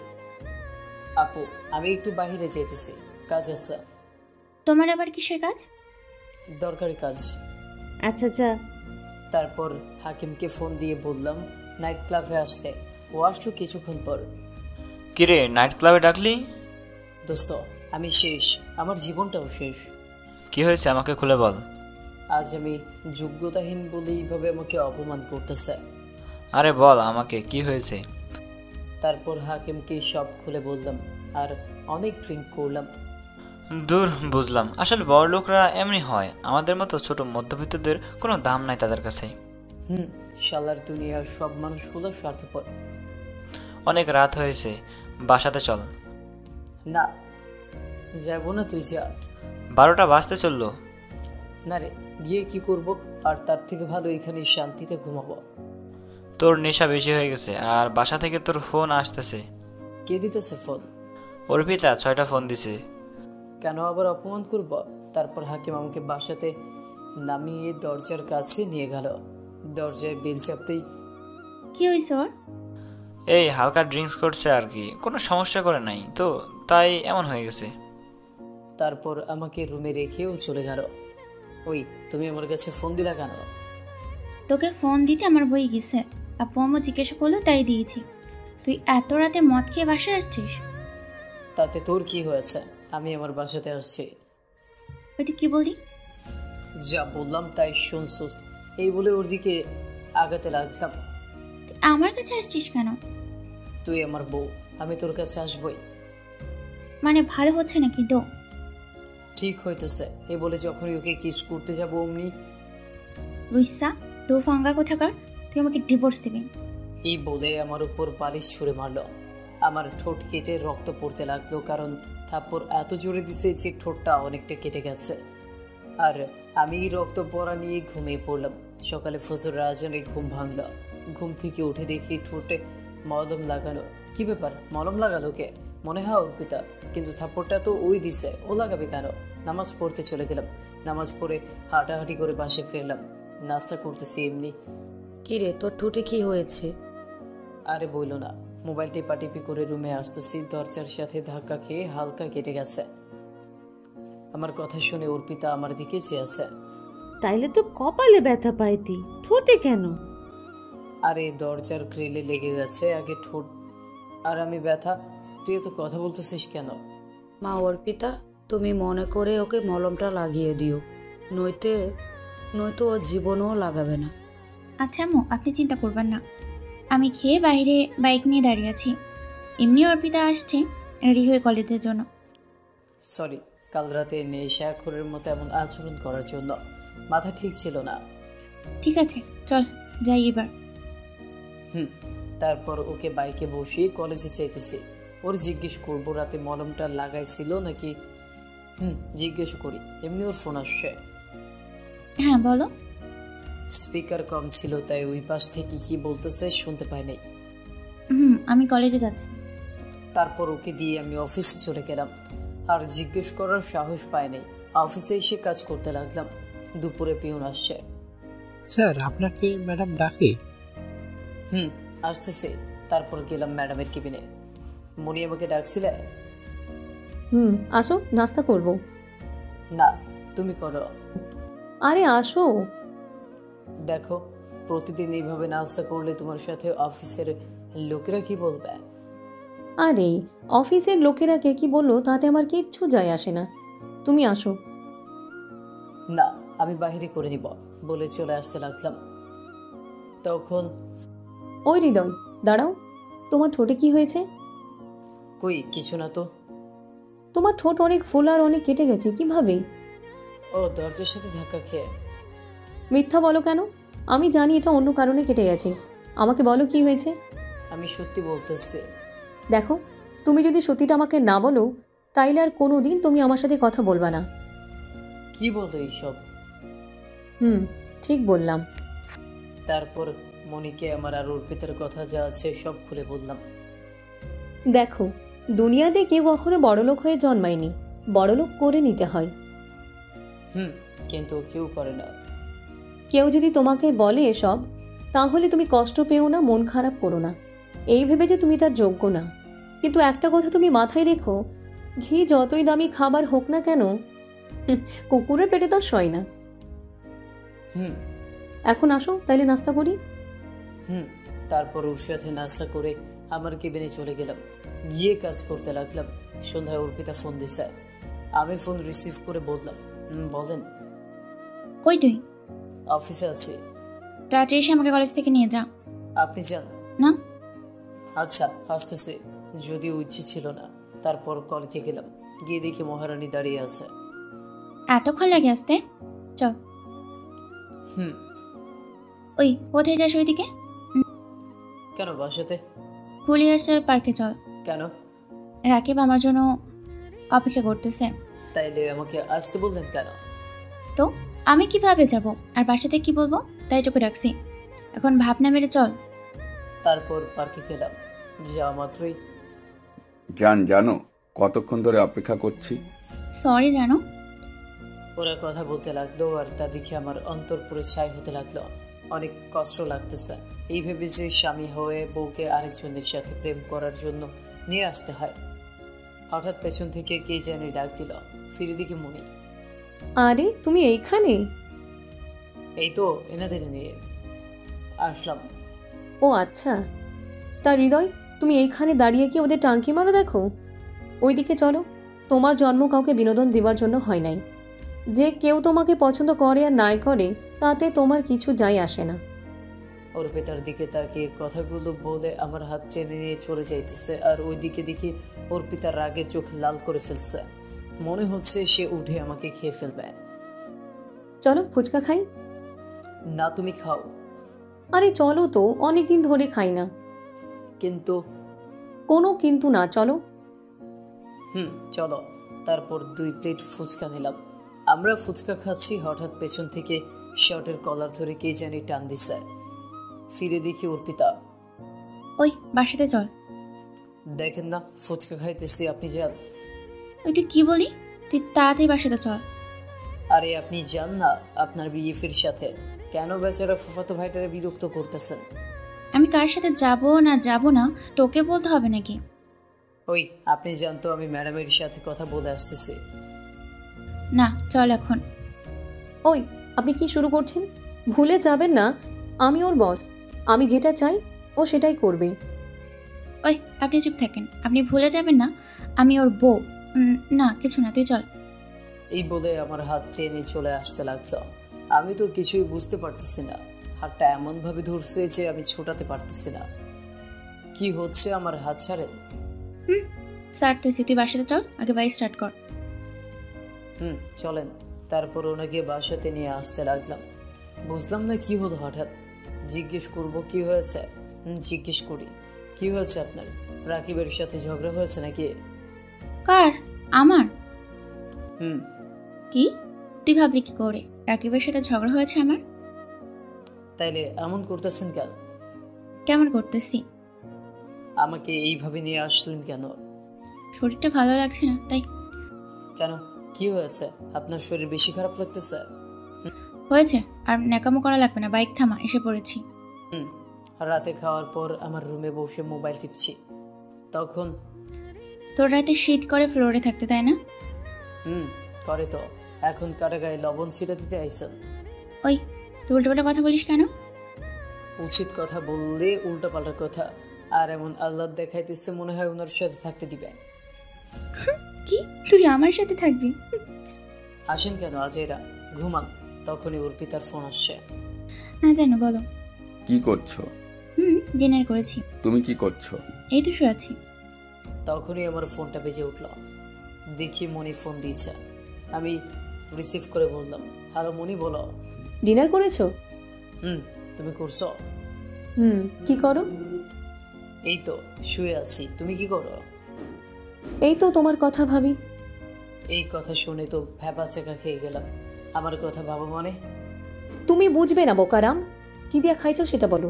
আপু, আমি একটু বাইরে যেতেছি, কাজ আছে। তোমার আবার কিসের কাজ? দরকারি কাজ। আচ্ছা যা। তারপর হাকিমকে ফোন দিয়ে বললাম নাইট ক্লাবে আসতে। ও আসলো কিছুক্ষণ পর। কিরে, নাইট ক্লাবে ডাকলি? দোস্ত, আমি শেষ, আমার জীবনটাও শেষ। কি হয়েছে আমাকে খুলে বল। আজ আমি যোগ্যতাহীন বলে এইভাবে আমাকে অপমান করতেছে। আরে বল আমাকে, কি হয়েছে? তারপর হাকিমকে সব খুলে বললাম আর অনেক ড্রিঙ্ক করলাম। দূর, বুঝলাম। আসলে বড় লোকরা এমনি হয়, আমাদের মতো ছোট মধ্যবিত্তদের কোনো দাম নাই তাদের কাছে। শালার দুনিয়ার সব মানুষগুলো স্বার্থপর। অনেক রাত হয়েছে, বাসাতে চল। না, যাবো না, তুই যা। 12টা বাজতে চললো। না রে, গিয়ে কি করব? আর তার থেকে ভালো এখানে শান্তিতে ঘুমাবো। তোর নেশা বেশি হয়ে গেছে, আর বাসা থেকে তোর ফোন আসতেছে। কে দিতেছে ফোন? অর্পিতা 6টা ফোন দিছে। কেন আবার অপমান করব? তারপর হাকিম আমাকে বাসাতে নামিয়ে দরজার কাছে নিয়ে গেল। দরজায় বেল চাপতেই, কি হইছে ওর? এই হালকা ড্রিঙ্কস করছে আর কি, কোনো সমস্যা করে নাই তো, তাই এমন হয়ে গেছে। তারপর আমাকে রুমে রেখেও চলে গেল। ওই, তুমি আমার কাছে ফোন দিলা কেন? তোকে ফোন দিতে আমার বই গেছে। আপু আম্মু জিজ্ঞাসা করলো তাই দিয়েছি। তুই এত রাতে মদ খেয়ে বাসায় আসছিস? তাতে তোর কি হয়েছে? আমি আমার বাসাতে আসছি। ওই তুই কি বললি? যা বললাম তাই শুনছুস। এই বলে ওর দিকে আগাতে লাগলাম। তুই আমার কাছে আসছিস কেন? তুই আমার বউ, আমি তোর কাছে আসবই। মানে ভালো হচ্ছে নাকি তো? ঠিক হইতেছে। এই বলে যখনই ওকে কিস করতে যাবো অমনি, লুইসা তো ফাঙ্গা কোথাকার, তুই আমাকে ডিভোর্স দিবি। এই বলে আমার উপর বালিশ ছুঁড়ে মারলো। আমার ঠোঁট কেটে রক্ত পড়তে লাগলো, কারণ থাপ্পড় এত জোরে দিছে যে ঠোঁটটা অনেকটা কেটে গেছে। আর আমি রক্ত পড়া নিয়ে ঘুমিয়ে পড়লাম। সকালে ফজর আজানে ঘুম ভাঙলো। ঘুম থেকে উঠে দেখি ঠোঁটে মলম লাগানো। কি ব্যাপার, মলম লাগালো কে? মনে হয় অর্পিতা, কিন্তু থাপ্পড়টা তো ওই দিছে, ও লাগাবে কেন? নামাজ পড়তে চলে গেলাম। নামাজ পড়ে হাঁটাহাঁটি করে বাসে ফিরলাম। নাস্তা করতেছি এমনি। কি রে, তোর ঠোঁটে কি হয়েছে? আরে বইলো না, মোবাইল টিপাটিপি করে রুমে আসতেছি, দরজার সাথে ধাক্কা খেয়ে হালকা কেটে গেছে। আমার কথা শুনে অর্পিতা আমার দিকে চেয়ে আছে। তাইলে তো কপালে ব্যথা পাইতি, ঠোঁটে কেন? আরে দরজার গ্রিলে লেগে গেছে আগে ঠোঁট, আর আমি ব্যথা। তুই এত কথা বলতেছিস কেন? মা অর্পিতা, তুমি মনে করে ওকে মলমটা লাগিয়ে দিও, নয়তো ও জীবনও লাগাবে না। আচ্ছা আম্মু, আপনি চিন্তা করবেন না, আমি খেয়ে বাইরে বাইক নিয়ে দাঁড়িয়ে আছি। এমনি অর্পিতা আসছে রেডি হয়ে কলেজের জন্য। সরি, কাল রাতে নেশাখোরের মতো এমন আচরণ করার জন্য। মাথা ঠিক ছিল না। ঠিক আছে, চল যাই এবার। তারপর ওকে বাইকে বসিয়ে কলেজে চাইতেছি। ওর জিজ্ঞেস করবো রাতে মলমটা লাগাইছিল নাকি। জিজ্ঞেস করি, এমনি ওর ফোন আসছে। হ্যাঁ বলো। স্পিকার কম ছিল তাই ওই পাশ থেকে কি বলতেছে শুনতে পাই নাই। আমি কলেজে যাচ্ছি। তারপর ওকে দিয়ে আমি অফিসে চলে গেলাম, আর জিজ্ঞেস করার সাহস পাই নাই। অফিসে এসে কাজ করতে লাগলাম। দুপুরে পিউন আসছে। স্যার, আপনাকে ম্যাডাম ডাকে। আসতেছে। তারপর গেলাম ম্যাডামের কেবিনে। মনি আমাকে ডাকছিলে? আসো, নাস্তা করব। না, তুমি করো। আরে আসো। দেখো, প্রতিদিন এইভাবে নাস্তা করলে তোমার সাথে অফিসের লোকেরা কি বলবে? আরে অফিসের লোকেরা কে কি বললো তাতে আমার কিচ্ছু যায় আসে না, তুমি আসো। না, আমি বাহিরে করে নিব বলে চলে আসতে লাগলাম। তখন ওই হৃদয়, দাঁড়াও, তোমার ঠোঁটে কি হয়েছে? কই কিছু না তো। তোমার ঠোঁট অনেক ফুল আর অনেক কেটে গেছে, কিভাবে? ও দরজার সাথে ধাক্কা খেয়ে। মিথ্যা বলো কেন? আমি জানি এটা অন্য কারণে কেটে গেছে, আমাকে বলো কি হয়েছে। আমি সত্যি বলতেছি। দেখো, তুমি যদি সত্যিটা আমাকে না বলো তাইলে আর কোনোদিন তুমি আমার সাথে কথা বলবা না। কি বলতো এইসব? ঠিক বললাম। তারপর মনিকে আমার আর অর্পিতার কথা যা আছে সব খুলে বললাম। দেখো, দুনিয়াতে কেউ কখনো বড়লোক হয়ে জন্মায়নি, বড়লোক করে নিতে হয়। কিন্তু কেউ করে না। কেউ যদি তোমাকে বলে এসব তাহলে তুমি কষ্ট পেও না, মন খারাপ করো না, এই ভেবে যে তুমি তার যোগ্য না। কিন্তু একটা কথা তুমি মাথায় রেখো, ঘি যতই দামি খাবার হোক না কেন, কুকুরের পেটে তো সয় না। এখন আসো তাইলে নাস্তা করি। তারপর ওর সাথে নাস্তা করে আমার কেবিনে চলে গেলাম। গিয়ে কাজ করতে লাগলাম। সন্ধ্যায় অর্পিতা ফোন দিছে। আমি ফোন রিসিভ করে বললাম, বলেন। কই তুই? অফিসে আছি। রাতে এসে আমাকে কলেজ থেকে নিয়ে যা। আপনি যান না? আচ্ছা, আসতেছি। যদিও ইচ্ছে ছিল না। তারপর কলেজে গেলাম। গিয়ে দেখি মহারানী দাঁড়িয়ে আছে। এতক্ষণ লাগে আসতে? চল। ওই কোথায় যাস ওইদিকে? কেন, বাসাতে? কুলিয়ার্সের পার্কে চল। কেন? রাকিব আমার জন্য অপেক্ষা করতেছে। তাইলে আমাকে আসতে বললেন কেন? তো আমি কিভাবে যাব আর বাসাতে কি বলবো, তাই তোকে ডাকছি। এখন ভাবনা মেরে চল। তারপর পার্কে গেলাম। যাওয়া মাত্রই জানো কতক্ষণ ধরে অপেক্ষা করছি? সরি জানো। ওরা কথা বলতে লাগলো আর তা দেখে আমার অন্তর পুরো ছাই হতে লাগলো। অনেক কষ্ট লাগতেছে। এই ভেবে যে স্বামী হয়ে বউকে আরেকজনের সাথে প্রেম করার জন্য নিয়ে আসতে হয়। হঠাৎ পেছন থেকে কে জানি ডাক দিল। ফিরে দেখি মনি। আরে তুমি এইখানে? এই তো এনাদের নিয়ে আসলাম। ও আচ্ছা, তা হৃদয়, তুমি এইখানে দাঁড়িয়ে কি ওদের টাঙ্কি মারো? দেখো ওইদিকে চলো। তোমার জন্ম কাউকে বিনোদন দেওয়ার জন্য হয় নাই। যে কেউ তোমাকে পছন্দ করে আর নাই করে তাতে তোমার কিছু যায় আসে না। অর্পিতার দিকে তাকিয়ে কথাগুলো বলে আমার হাত টেনে নিয়ে চলে যাইতেছে, আর ওইদিকে দেখি অর্পিতার রাগে চোখ লাল করে ফেলছে। মনে হচ্ছে সে উঠে আমাকে খেয়ে ফেলবে। চলো ফুচকা খাই। না, তুমি খাও। আরে চলো তো, অনেকদিন ধরে খাই না। কিন্তু? কোনো কিন্তু না, চলো। চলো। তারপর 2 প্লেট ফুচকা নিলাম। আমরা ফুচকা খাচ্ছি, হঠাৎ পেছন থেকে শার্টের কলার ধরে কে জানি টান দিছে। ফিরে দেখি অর্পিতা। ওই বাসাতে চল। দেখেন না ফুচকা খাইতেছি, আপনি যান। ওই তুই কি বলি? তুই তাড়াতাড়ি বাসাতে চল। আরে আপনি যান না আপনার বিএফের সাথে। কেন বেচারা ফুফাতো ভাইটারে বিরক্ত করতেছেন? আমি কার সাথে যাব না যাব না তোকে বলতে হবে নাকি? ওই আপনি জানতো আমি ম্যাডামের সাথে কথা বলে আসতেছি। না চল এখন। ওই, আপনি কি শুরু করছেন? ভুলে যাবেন না আমি ওর বস। আমি যেটা চাই ও সেটাই করবে। ওই আপনি চুপ থাকেন, আপনি ভুলে যাবেন না আমি ওর বউ। না কিছু না, তুই চল। এই বলে আমার হাত টেনে চলে আসতে লাগলো। আমি তো কিছুই বুঝতে পারতেছি না, হাতটা এমন ভাবে ধরছে যে আমি ছোটাতে পারতেছি না। কি হচ্ছে? আমার হাত ছাড়েন। সারতেছি, তুই বাসাতে চল, আগে বাড়ি স্টার্ট কর। চলেন। তারপর ওনাকে বাসাতে নিয়ে আসতে লাগলাম। বুঝলাম না কি হলো হঠাৎ। জিজ্ঞেস করব কি হয়েছে। জিজ্ঞেস করি, কি হয়েছে আপনার? রাকিবের সাথে ঝগড়া হয়েছে নাকি? কার? আমার? হুম। কি তুই ভাবলি কি করে রাকিবের সাথে ঝগড়া হয়েছে আমার? তাইলে এমন করতেছেন কেন? কেমন করতেছি? আমাকে এইভাবে নিয়ে আসলেন কেন? শরীরটা ভালো লাগছে না তাই। কেন, কি হয়েছে? আপনার শরীর বেশি খারাপ লাগতেছে? হয়েছে, আর ন্যাকামো করা লাগবে না, বাইক থামা, এসে পড়েছি। রাতে খাওয়ার পর আমার রুমে বসে মোবাইল টিপছি, তখন তোর রাতে শীত করে ফ্লোরে থাকতে, তাই না? করে তো। এখন কাটা গায়ে লবণ ছিটা দিতে আইছেন? ওই তুই উল্টোপাল্টা কথা বলিস কেন? উচিত কথা বললে উল্টোপাল্টা কথা। আর এমন আল্লাহ দেখাইতেছে মনে হয় ওনার সাথে থাকতে দিবে। কি তুই আমার সাথে থাকবি? আসেন কেন আজেরা, ঘুমান। তখনই ওর পিতার ফোন আসছে। না জানো, বলো। কি করছো? ডিনার করেছি। তুমি কি করছো? এই তো শুয়ে আছি। তখনই আমার ফোনটা বেজে উঠল। দেখি মনি ফোন দিয়েছে। আমি রিসিভ করে বললাম, হ্যালো মনি, বলো। ডিনার করেছো? তুমি করছো? কি করো? এই তো শুয়ে আছি। তুমি কি করো? এই তো তোমার কথা ভাবি। এই কথা শুনে তো ভ্যাপা চেকা খেয়ে গেলাম। আমার কথা ভাবো মানে? তুমি বুঝবে না বোকারাম। কি দিয়া খাইছো সেটা বলো।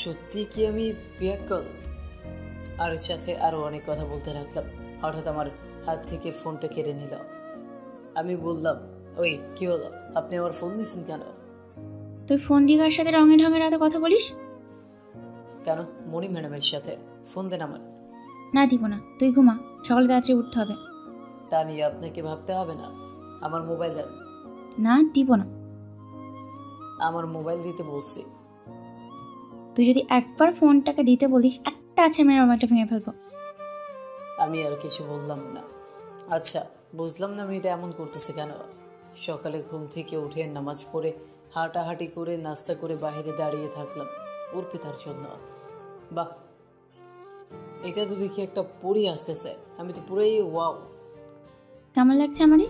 সত্যি কি আমি পিয়াক্কল? আর সাথে আরো অনেক কথা বলতে লাগলাম। হঠাৎ আমার হাত থেকে ফোনটা কেড়ে নিল। আমি বললাম, ওই কি হলো? আপনি আমার ফোন দিচ্ছেন কেন? তুই ফোন দিয়ে কার সাথে রঙে ঢঙের রাতে কথা বলিস? কেন? মনি ম্যাডামের সাথে। ফোন দেন আমার। না দিব না, তুই ঘুমা, সকালে তাড়াতাড়ি উঠতে হবে। তা নিয়ে আপনাকে ভাবতে হবে না। আমার মোবাইল দেন। না দিব না। আমার মোবাইল দিতে বলছি। তুই যদি একবার ফোনটাকে দিতে বলিস, একটা আছে মেরে মোবাইলটা ভেঙে ফেলবো। আমি আর কিছু বললাম না। আচ্ছা, বুঝলাম না মেয়েটা এমন করতেছে কেন। সকালে ঘুম থেকে উঠে নামাজ পড়ে হাঁটাহাঁটি করে নাস্তা করে বাইরে দাঁড়িয়ে থাকলাম ওর পিতার জন্য। বাহ, এটা তো দেখি একটা পরি আসতেছে। আমি তো পুরাই ওয়াও। কেমন লাগছে আমারে?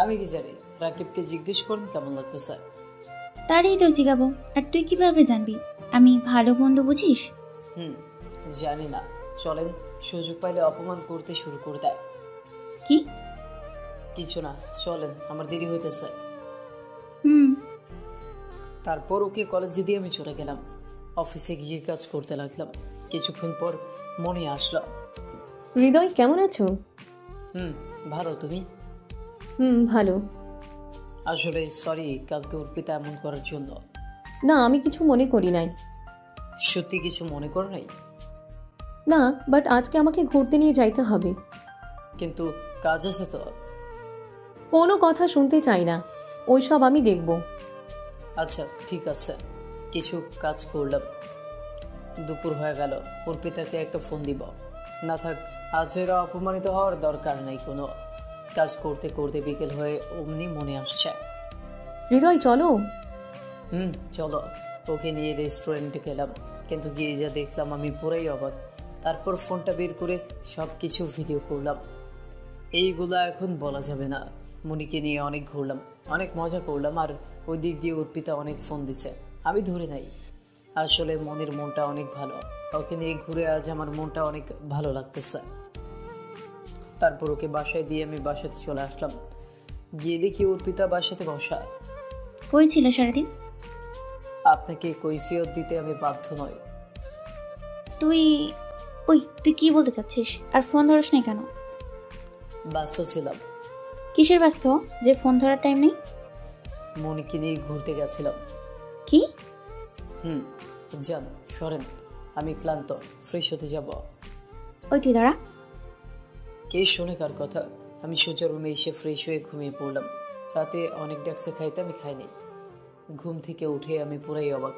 আমি কি জানি, রাকিবকে জিজ্ঞেস করেন কেমন লাগতেছে। তারই তো জিগাবো, আর তুই কিভাবে জানবি আমি ভালো বন্ধু বুঝিস? জানি না। চলেন, সুযোগ পাইলে অপমান করতে শুরু করে দেয়। কি? কিছু না, চলেন, আমার দেরি হইতেছে। তারপর ওকে কলেজে দিয়ে আমি চলে গেলাম। অফিসে গিয়ে কাজ করতে লাগলাম। কিছুক্ষণ পর মনে আসলো। হৃদয় কেমন আছো? ভালো, তুমি? ভালো। আসলে সরি কালকে ওর পিতা এমন করার জন্য। না, আমি কিছু মনে করি নাই। সত্যি কিছু মনে করো নাই? না, বাট আজকে আমাকে ঘুরতে নিয়ে যাইতে হবে। কিন্তু কাজ আছে তো। কোনো কথা শুনতে চাই না, ওইসব আমি দেখব। আচ্ছা ঠিক আছে। কিছু কাজ করলাম। দুপুর হয়ে গেল। ওর পিতাকে একটা ফোন দিব। না থাক, আজেরা অপমানিত হওয়ার দরকার নাই কোনো। কাজ করতে করতে বিকেল হয়ে অমনি মনে আসছে। হৃদয় চলো। চলো। ওকে নিয়ে রেস্টুরেন্টে গেলাম, কিন্তু গিয়ে যা দেখলাম আমি পুরাই অবাক। তারপর ফোনটা বের করে সব কিছু ভিডিও করলাম। এইগুলা এখন বলা যাবে না। মনিকে নিয়ে অনেক ঘুরলাম, অনেক মজা করলাম। আর ওই দিক দিয়ে ওর পিতা অনেক ফোন দিছে, আমি ধরে নাই। আসলে মনির মনটা অনেক ভালো। ওকে নিয়ে ঘুরে আজ আমার মনটা অনেক ভালো লাগতেছে। তারপর ওকে বাসায় দিয়ে আমি বাসাতে চলে আসলাম। গিয়ে দেখি ওর পিতা বাসাতে বসা। কই ছিল সারাদিন? আপনাকে কৈফিয়ত দিতে আমি বাধ্য নই। তুই কি বলতে চাচ্ছিস? আর ফোন ধরস নাই কেন? ব্যস্ত ছিলাম। কিসের ব্যস্ত যে ফোন ধরার টাইম নেই? মনিকে নিয়ে ঘুরতে গেছিলাম। কি? যান, সরেন, আমি ক্লান্ত, ফ্রেশ হতে যাব। ওই তুই দাঁড়া। কে শোনে কার কথা? আমি সোজা রুমে এসে ফ্রেশ হয়ে ঘুমিয়ে পড়লাম। রাতে অনেক ডাকছে খাইতে, আমি খাইনি। ঘুম থেকে উঠে আমি পুরাই অবাক।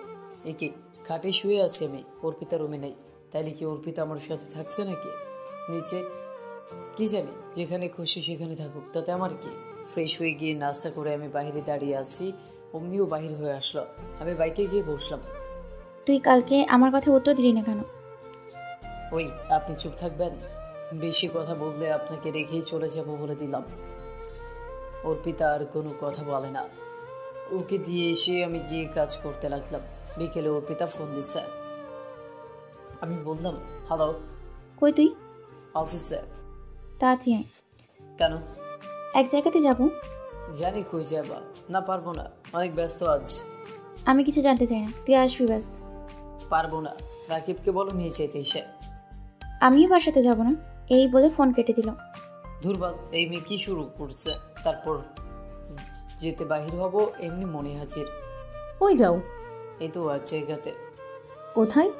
একে খাটে শুয়ে আছি আমি, অর্পিতা রুমে নেই। তাইলে কি অর্পিতা আমার সাথে থাকছে নাকি নিচে? কি জানি, যেখানে খুশি সেখানে থাকুক, তাতে আমার কি। ফ্রেশ হয়ে গিয়ে নাস্তা করে আমি বাইরে দাঁড়িয়ে আছি, অমনিও বাহির হয়ে আসলো। আমি বাইকে গিয়ে বসলাম। তুই কালকে আমার কথা উত্তর দিলি না কেন? ওই, আপনি চুপ থাকবেন? বেশি কথা বললে আপনাকে রেখেই চলে যাব বলে দিলাম। অর্পিতা আর কোনো কথা বলে না। ওকে দিয়ে এসে আমি গিয়ে কাজ করতে লাগলাম। বিকেলে অর্পিতা ফোন দিচ্ছে। আমি বললাম, হ্যালো। কই তুই? অফিসে। তাড়াতাড়ি আয়। কেন? এক জায়গাতে যাব। জানি কই যাবা। না, পারবো না, অনেক ব্যস্ত আজ। আমি কিছু জানতে চাই না, তুই আসবি ব্যাস। পারবো না, রাকিবকে বলো নিয়ে যেতে। এসে আমিও বাসাতে যাব না, এই বলে ফোন কেটে দিল। দুর্বল এই মেয়ে কি শুরু করছে। তারপর যেতে বাহির হব এমনি মনে হাজির। কই যাও? এই তো এক জায়গাতে। কোথায়?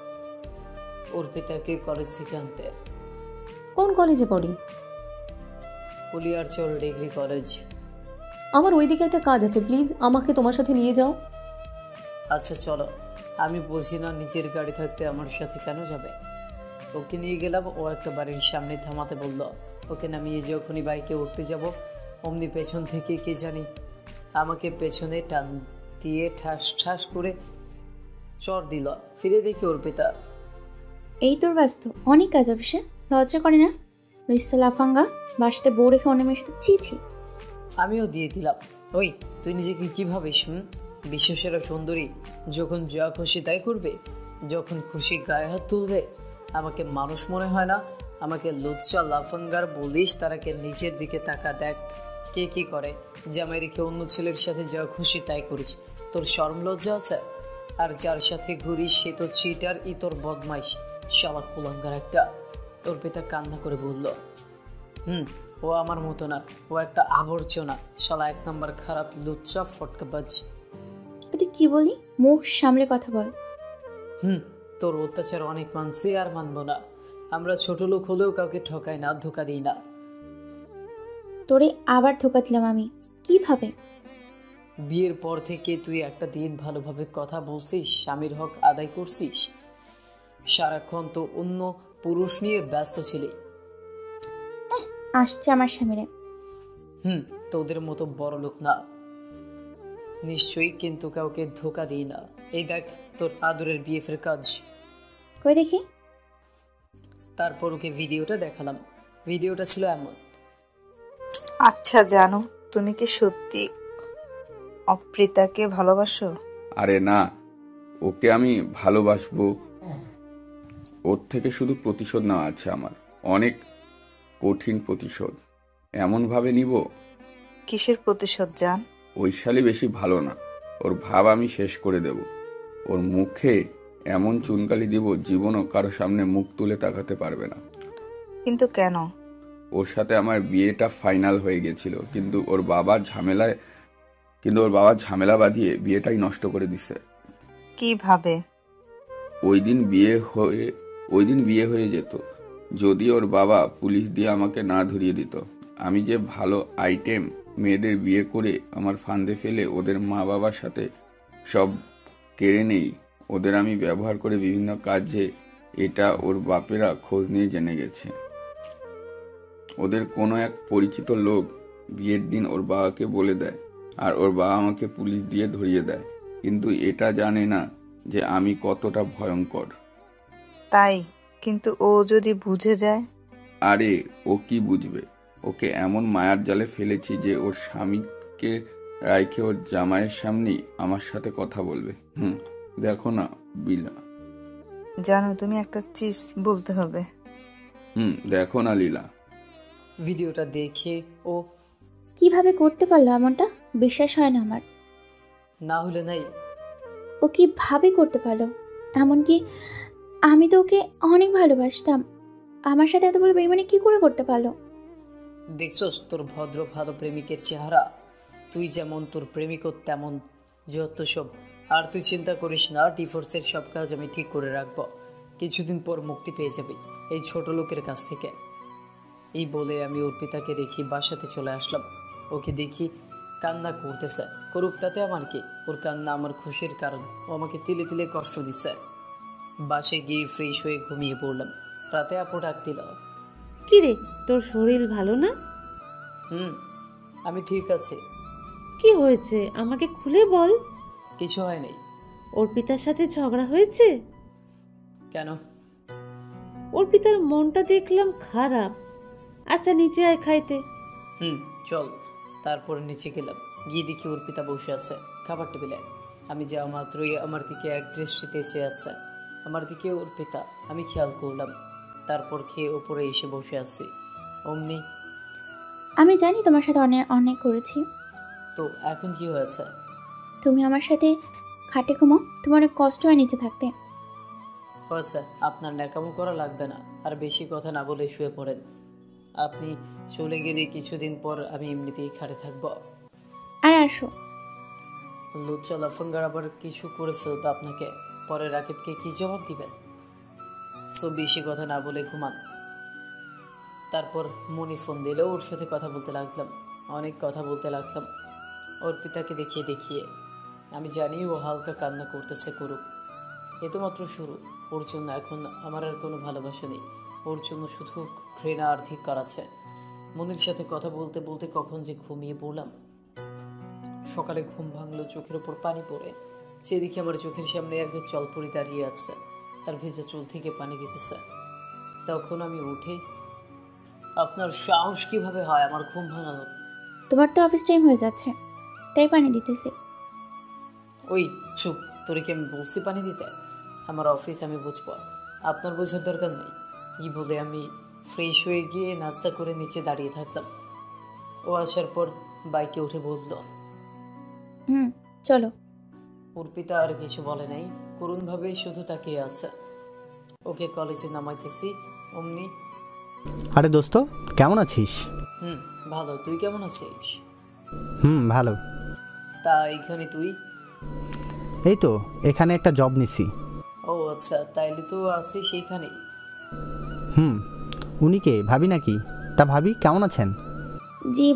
অর্পিতাকে কলেজ থেকে আনতে। কোন কলেজে পড়ি? Kuliarchar degree college. আমার ওইদিকে একটা কাজ আছে, প্লিজ আমাকে তোমার সাথে নিয়ে যাও। আচ্ছা চলো। আমি বুঝি না নিজের গাড়ি থাকতে আমার সাথে কেন যাবে। ওকে নিয়ে গেলাম। ও একটা বাড়ির সামনে থামাতে বলল। ওকে নামিয়ে যখনই বাইকে উঠতে যাব অমনি পেছন থেকে কে জানি আমাকে পেছনে টান দিয়ে ঠাস ঠাস করে চর দিল। ফিরে দেখি অর্পিতা। এই তোর ব্যস্ত, অনেক কাজ অফিসে, লজ্জা করে না? লুইসা লাফাঙ্গা, বাসাতে বউ রেখে অন্য মেয়ের সাথে ছি। আমিও দিয়ে দিলাম। ওই, তুই নিজেকে কি ভাবিস? বিশ্বসেরা সুন্দরী, যখন যা খুশি তাই করবে, যখন খুশি গায়ে হাত তুলবে। আমাকে মানুষ মনে হয় না? আমাকে লুচ্চা লাফাঙ্গার বলিস? তারাকে নিজের দিকে তাকা, দেখ কে কি করে। জামাই রেখে অন্য ছেলের সাথে যা খুশি তাই করিস। তোর শরম লজ্জা আছে? আর যার সাথে ঘুরিস সে তো চিটার, ই তোর বদমাইশ, শালা কুলাঙ্গার একটা। অর্পিতা কান্না করে বলল, ও আমার মতো না, ও একটা আবর্জনা, শালা এক নম্বর খারাপ লুচ্চা ফটকাবাজ। তুই কি বলি? মুখ সামলে কথা বল। তোর অত্যাচার অনেক মানছি, আর মানবো না। আমরা ছোট লোক হলেও কাউকে ঠকাই না, ধোকা দিই না। তোরে আবার ধোকা দিলাম আমি? কিভাবে? বিয়ের পর থেকে তুই একটা দিন ভালোভাবে কথা বলছিস, স্বামীর হক আদায় করছিস? সারাক্ষণ তো অন্য পুরুষ নিয়ে ব্যস্ত ছিলি। আসছে আমার স্বামীরে। তোদের মতো বড় লোক না নিশ্চয়ই, কিন্তু কাউকে ধোকা দিই না। এই দেখ তোর আদরের বিএফের কাজ। কই দেখি। তারপর ওকে ভিডিওটা দেখালাম। ভিডিওটা ছিল এমন। আচ্ছা জানো, তুমি কি সত্যি অপ্রিতাকে ভালোবাসো? আরে না, ওকে আমি ভালোবাসবো। ওর থেকে শুধু প্রতিশোধ নেওয়া আছে আমার, অনেক কঠিন প্রতিশোধ। এমন ভাবে নিব। কিসের প্রতিশোধ জান? ওই শালি বেশি ভালো না, ওর ভাব আমি শেষ করে দেব। ওর মুখে এমন চুনকালি দিব জীবনও কারো সামনে মুখ তুলে তাকাতে পারবে না। কিন্তু কেন? ওর সাথে আমার বিয়েটা ফাইনাল হয়ে গেছিল, কিন্তু ওর বাবা ঝামেলা বাঁধিয়ে বিয়েটাই নষ্ট করে দিছে। কিভাবে? ওই দিন বিয়ে হয়ে যেত যদি ওর বাবা পুলিশ দিয়ে আমাকে না ধরিয়ে দিত। আমি যে ভালো আইটেম মেয়েদের বিয়ে করে আমার ফান্দে ফেলে ওদের মা বাবার সাথে সব কেড়ে নেই। ওদের আমি ব্যবহার করে বিভিন্ন কাজে, এটা ওর বাপেরা খোঁজ নিয়ে জেনে গেছে। ওদের কোনো এক পরিচিত লোক বিয়ের দিন ওর বাবাকে বলে দেয়, আর ওর বাবা আমাকে পুলিশ দিয়ে ধরিয়ে দেয়। কিন্তু এটা জানে না যে আমি কতটা ভয়ঙ্কর। তাই? কিন্তু ও যদি বুঝে যায়? আরে ও কি বুঝবে? ওকে এমন মায়ার জালে ফেলেছি যে ওর স্বামীকে রাইখে ওর জামাইয়ের সামনেই আমার সাথে কথা বলবে। দেখো না বিলা। জানো, তুমি একটা চিজ বলতে হবে। দেখো না লীলা। ভিডিওটা দেখে ও কিভাবে করতে পারলো এমনটা? বিশ্বাস হয় না আমার। না হলে নাই। ও কিভাবে করতে পারলো? এমনকি আমি তো ওকে অনেক ভালোবাসতাম, আমার সাথে এত বড় বেইমানি কি করে করতে পারলো? দেখছস তোর ভদ্র ভালো প্রেমিকের চেহারা? তুই যেমন তোর প্রেমিকও তেমন যত সব। আর তুই চিন্তা করিস না, ডিভোর্সের সব কাজ আমি ঠিক করে রাখবো। কিছুদিন পর মুক্তি পেয়ে যাবি এই ছোট লোকের কাছ থেকে। এই বলে আমি অর্পিতাকে রেখে বাসাতে চলে আসলাম। ওকে দেখি কান্না করতেছে, করুক, তাতে আমার কি? ওর কান্না আমার খুশির কারণ। ও আমাকে তিলে তিলে কষ্ট দিচ্ছে। বাসে গিয়ে ফ্রেশ হয়ে ঘুমিয়ে পড়লাম। রাতে আপু ডাক দিল। কি রে, তোর শরীর ভালো না? আমি ঠিক আছে। কি হয়েছে আমাকে খুলে বল। কিছু হয় নাই। অর্পিতার সাথে ঝগড়া হয়েছে? কেন? অর্পিতার মনটা দেখলাম খারাপ। আচ্ছা নিচে আয় খাইতে। চল। তারপরে নিচে গেলাম, গিয়ে দেখি অর্পিতা বসে আছে খাবার টেবিলে। আমি যাওয়া মাত্রই আমার দিকে এক দৃষ্টিতে চেয়ে আছে। আমার দিকে অর্পিতা, আমি খেয়াল করলাম। তারপর খেয়ে ওপরে এসে বসে আছি। অমনি আমি জানি তোমার সাথে অনেক অনেক করেছি। তো এখন কি হয়েছে? তুমি আমার সাথে খাটে ঘুমাও, তোমার অনেক কষ্ট হয় নিচে থাকতে। হয়েছে, আপনার ন্যাকামো করা লাগবে না। আর বেশি কথা না বলে শুয়ে পড়েন। আপনি চলে গেলে কিছুদিন পর আমি এমনিতেই খাটে থাকবো। আর আসো। লুচ্চা লাফাঙ্গার আবার কিছু করে ফেলবে আপনাকে, পরে রাকিবকে কি জবাব দিবেন? সো বেশি কথা না বলে ঘুমান। তারপর মনি ফোন দিল, ওর সাথে কথা বলতে লাগলাম। অনেক কথা বলতে লাগলাম অর্পিতাকে দেখিয়ে দেখিয়ে। আমি জানি ও হালকা কান্না করতেছে, করুক, এ তো মাত্র শুরু। ওর জন্য এখন আমার আর কোনো ভালোবাসা নেই। ওর জন্য শুধু ঘৃণা আর ধিক্কার আছে। মনির সাথে কথা বলতে বলতে কখন যে ঘুমিয়ে পড়লাম। সকালে ঘুম ভাঙলো চোখের উপর পানি পড়ে। সেদিকে আমার চোখের সামনে একজন জলপরি দাঁড়িয়ে আছে, তার ভেজা চুল থেকে পানি দিতেছে। তখন আমি উঠে, আপনার সাহস কিভাবে হয় আমার ঘুম ভাঙানো? তোমার তো অফিস টাইম হয়ে যাচ্ছে, তাই পানি দিতেছি। ওই চুপ, তোরে কি আমি বলছি পানি দিতে? আমার অফিস, আমি বুঝবো, আপনার বোঝার দরকার নেই। এই বলে আমি ফ্রেশ হয়ে গিয়ে নাস্তা করে নিচে দাঁড়িয়ে থাকলাম। ও আসার পর বাইকে উঠে বলল, চলো। অর্পিতা আর কিছু বলে নাই, করুণভাবে শুধু তাকিয়ে আছে। ওকে কলেজে নামাইতেছি, অমনি, আরে দোস্ত, কেমন আছিস? ভালো, তুই কেমন আছিস? ভালো। তা এখানে তুই? এই তো এখানে একটা জব নিছি। ও আচ্ছা, তাইলে তো আছি সেইখানেই। উনি কে, ভাবি নাকি? তা ভাবি কেমন আছেন? জি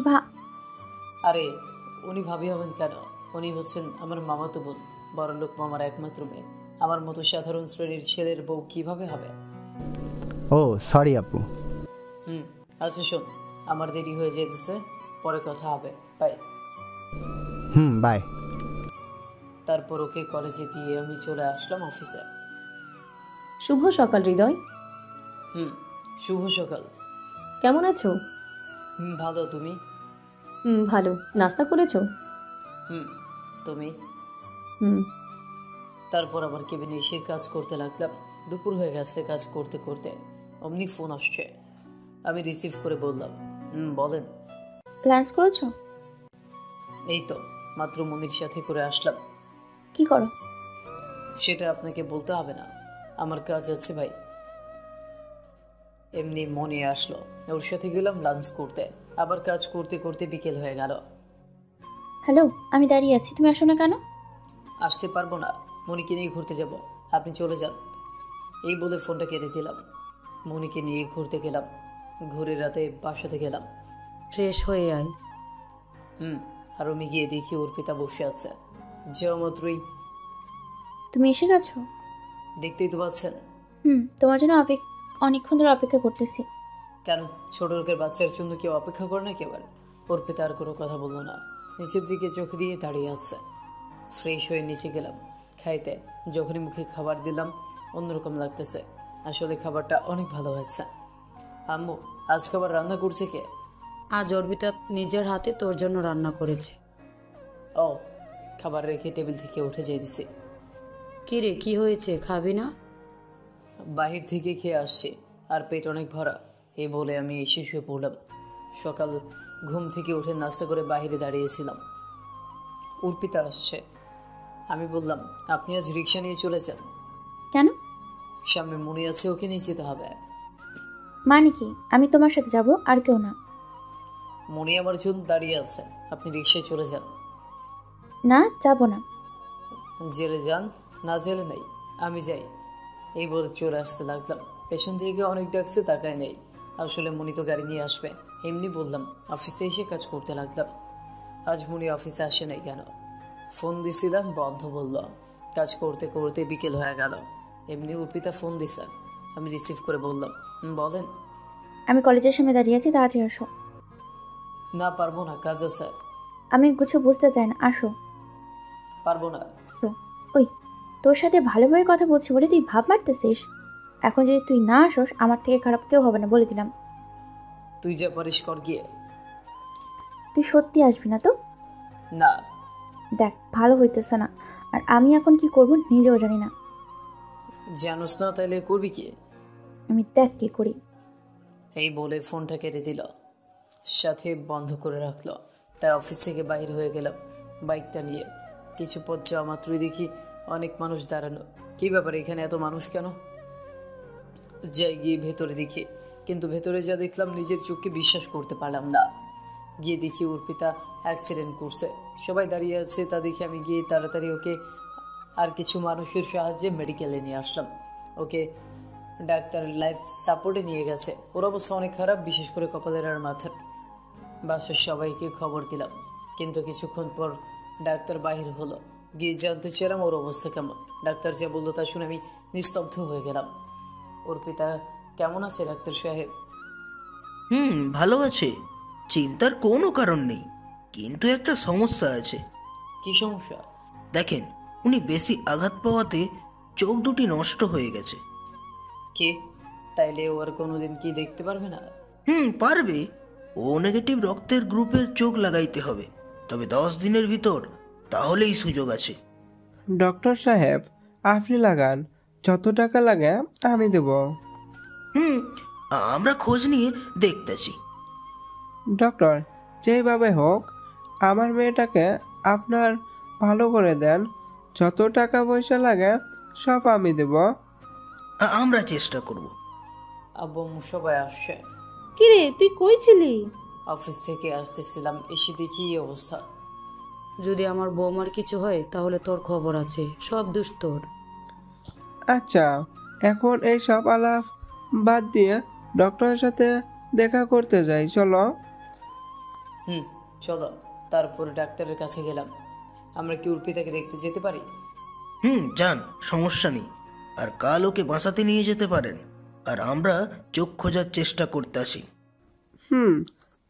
আরে উনি ভাবি হবেন কেন? উনি হচ্ছেন আমার মামাতো বোন, বড়লোক মামার একমাত্র মেয়ে। আমার মতো সাধারণ শ্রেণীর ছেলের বউ কিভাবে হবে? ও সরি আপু। আচ্ছা শোন, আমার দেরি হয়ে যেতেছে, পরে কথা হবে, বাই। বাই। তারপর ওকে কলেজে দিয়ে আমি চলে আসলাম অফিসে। শুভ সকাল হৃদয়। শুভ সকাল। কেমন আছো? ভালো, তুমি? ভালো। নাস্তা করেছো? তুমি? তারপর আবার কেবিনে এসে কাজ করতে লাগলাম। দুপুর হয়ে গেছে। কাজ করতে করতে অমনি ফোন আসছে। আমি রিসিভ করে বললাম, বলেন। লাঞ্চ করেছো? এই তো মাত্র মনির সাথে করে আসলাম। কি করো? সেটা আপনাকে বলতে হবে না, আমার কাজ আছে ভাই। এমনি মনে আসলো, ওর সাথে গেলাম লাঞ্চ করতে। আবার কাজ করতে করতে বিকেল হয়ে গেল। হ্যালো, আমি দাঁড়িয়ে আছি, তুমি আসো না কেন? আসতে পারবো না, মনিকে নিয়ে ঘুরতে যাব, আপনি চলে যান। এই বলে ফোনটা কেটে দিলাম। মনিকে নিয়ে ঘুরতে গেলাম। ঘুরে রাতে বাসাতে গেলাম। ফ্রেশ হয়ে আয়। আর আমি গিয়ে দেখি অর্পিতা বসে আছে। যাওয়া মাত্রই, তুমি এসে গেছো? দেখতেই তো পাচ্ছেন। তোমার জন্য অনেকক্ষণ ধরে অপেক্ষা করতেছি। কেন, ছোট লোকের বাচ্চার জন্য কেউ অপেক্ষা করে না? কেবল অর্পিতা আর কোনো কথা বললো না, নিচের দিকে চোখ দিয়ে দাঁড়িয়ে আছে। ফ্রেশ হয়ে নিচে গেলাম খাইতে। যখনই মুখে খাবার দিলাম অন্যরকম লাগতেছে। আসলে খাবারটা অনেক ভালো হয়েছে। আম্মু, আজ খাবার রান্না করছে কে? আজ অর্পিতা নিজের হাতে তোর জন্য রান্না করেছে। ও, খাবার রেখে টেবিল থেকে উঠে যেতেছি। কি রে, কি হয়েছে, খাবি না? বাহির থেকে খেয়ে আসছি, আর পেট অনেক ভরা। এই বলে আমি এসে শুয়ে পড়লাম। সকাল ঘুম থেকে উঠে নাস্তা করে বাইরে দাঁড়িয়েছিলাম। অর্পিতা আসছে। আমি বললাম, আপনি আজ রিক্সা নিয়ে চলে যান। কেন? সামনে মনে আছে, ওকে নিয়ে যেতে হবে। মানে কি? আমি তোমার সাথে যাব, আর কেউ না। মনি আমার জন্য দাঁড়িয়ে আছে, আপনি রিক্সায় চলে যান। না, যাব না। জেলে যান, না জেলে নেই, আমি যাই। এই বলে চলে আসতে লাগলাম। পেছন থেকে অনেক ডাকছে, তাকায় নেই। আসলে মনি তো গাড়ি নিয়ে আসবে, এমনি বললাম। অফিসে এসে কাজ করতে লাগলাম। আজ মনি অফিসে আসে নাই কেন? ফোন দিছিলাম, বন্ধ বলল। কাজ করতে করতে বিকেল হয়ে গেল। এমনি অর্পিতা ফোন দিছে, আমি রিসিভ করে বললাম, বলেন। আমি কলেজের সামনে দাঁড়িয়ে আছি, তাড়াতাড়ি আসো। না পারবো না, কাজ আছে। আমি কিছু বুঝতে চাই না, আসো। পারবো না। ওই তোর সাথে ভালোভাবে কথা বলছি বলে তুই ভাব মারতেছিস? এখন যদি তুই না আসোস, আমার থেকে খারাপ কেউ হবে না, বলে দিলাম। তুই যা পারিস কর গিয়ে। তুই সত্যি আসবি না তো? না। দেখ, ভালো হইতেছে না, আর আমি এখন কি করব নিজেও জানি না। জানোস না তাইলে করবি কি? আমি দেখ কি করি। এই বলে ফোনটা কেটে দিল, সাথে বন্ধ করে রাখলো। তাই অফিস থেকে বাইর হয়ে গেলাম বাইকটা নিয়ে। কিছু পথ যাওয়া মাত্রই দেখি অনেক মানুষ দাঁড়ানো। কি ব্যাপার, এখানে এত মানুষ কেন? যাই গিয়ে ভেতরে দেখি, কিন্তু ভেতরে যা দেখলাম নিজের চোখকে বিশ্বাস করতে পারলাম না। গিয়ে দেখি অর্পিতা অ্যাক্সিডেন্ট করছে, সবাই দাঁড়িয়ে আছে। তা দেখে আমি গিয়ে তাড়াতাড়ি ওকে আর কিছু মানুষের সাহায্যে মেডিকেলে নিয়ে আসলাম। ওকে ডাক্তার লাইফ সাপোর্টে নিয়ে গেছে। ওর অবস্থা অনেক খারাপ, বিশেষ করে কপালের আর মাথার। বাসার সবাইকে খবর দিলাম, কিন্তু কিছুক্ষণ পর ডাক্তার বাহির হলো। গিয়ে জানতে চাইলাম ওর অবস্থা কেমন। ডাক্তার যা বললো তা শুনে আমি নিস্তব্ধ হয়ে গেলাম। অর্পিতা কেমন আছে ডাক্তার সাহেব? ভালো আছে, চিন্তার কোনো কারণ নেই, কিন্তু একটা সমস্যা আছে। কি সমস্যা? দেখেন, উনি বেশি আঘাত পাওয়াতে চোখ দুটি নষ্ট হয়ে গেছে। কে? তাইলে ও আর কোনোদিন কি দেখতে পারবে না? পারবে। ও নেগেটিভ রক্তের গ্রুপের চোখ লাগাইতে হবে, তবে 10 দিনের ভিতর, তাহলেই সুযোগ আছে। ডক্টর সাহেব, আপনি লাগান, যত টাকা লাগে আমি দেব। আমরা খোঁজ নিয়ে দেখতেছি। ডক্টর, যেভাবে হোক আমার মেয়েটাকে আপনার ভালো করে দেন, যত টাকা পয়সা লাগে সব আমি দেব। আমরা চেষ্টা করব। আব্বু সবাই আসছে। কিরে, তুই কই ছিলি? অফিস থেকে আসতেছিলাম, এসে দেখি এই অবস্থা। যদি আমার বৌমার কিছু হয় তাহলে তোর খবর আছে, সব দোষ তোর। আচ্ছা, এখন এই সব আলাপ বাদ দিয়ে ডক্টরের সাথে দেখা করতে যাই, চলো। চলো। তারপর ডাক্তারের কাছে গেলাম। আমরা কি অর্পিতাকে দেখতে যেতে পারি? যান, সমস্যা নেই। আর কাল ওকে বাঁচাতে নিয়ে যেতে পারেন, আর আমরা চোখ খোঁজার চেষ্টা করতে আসি।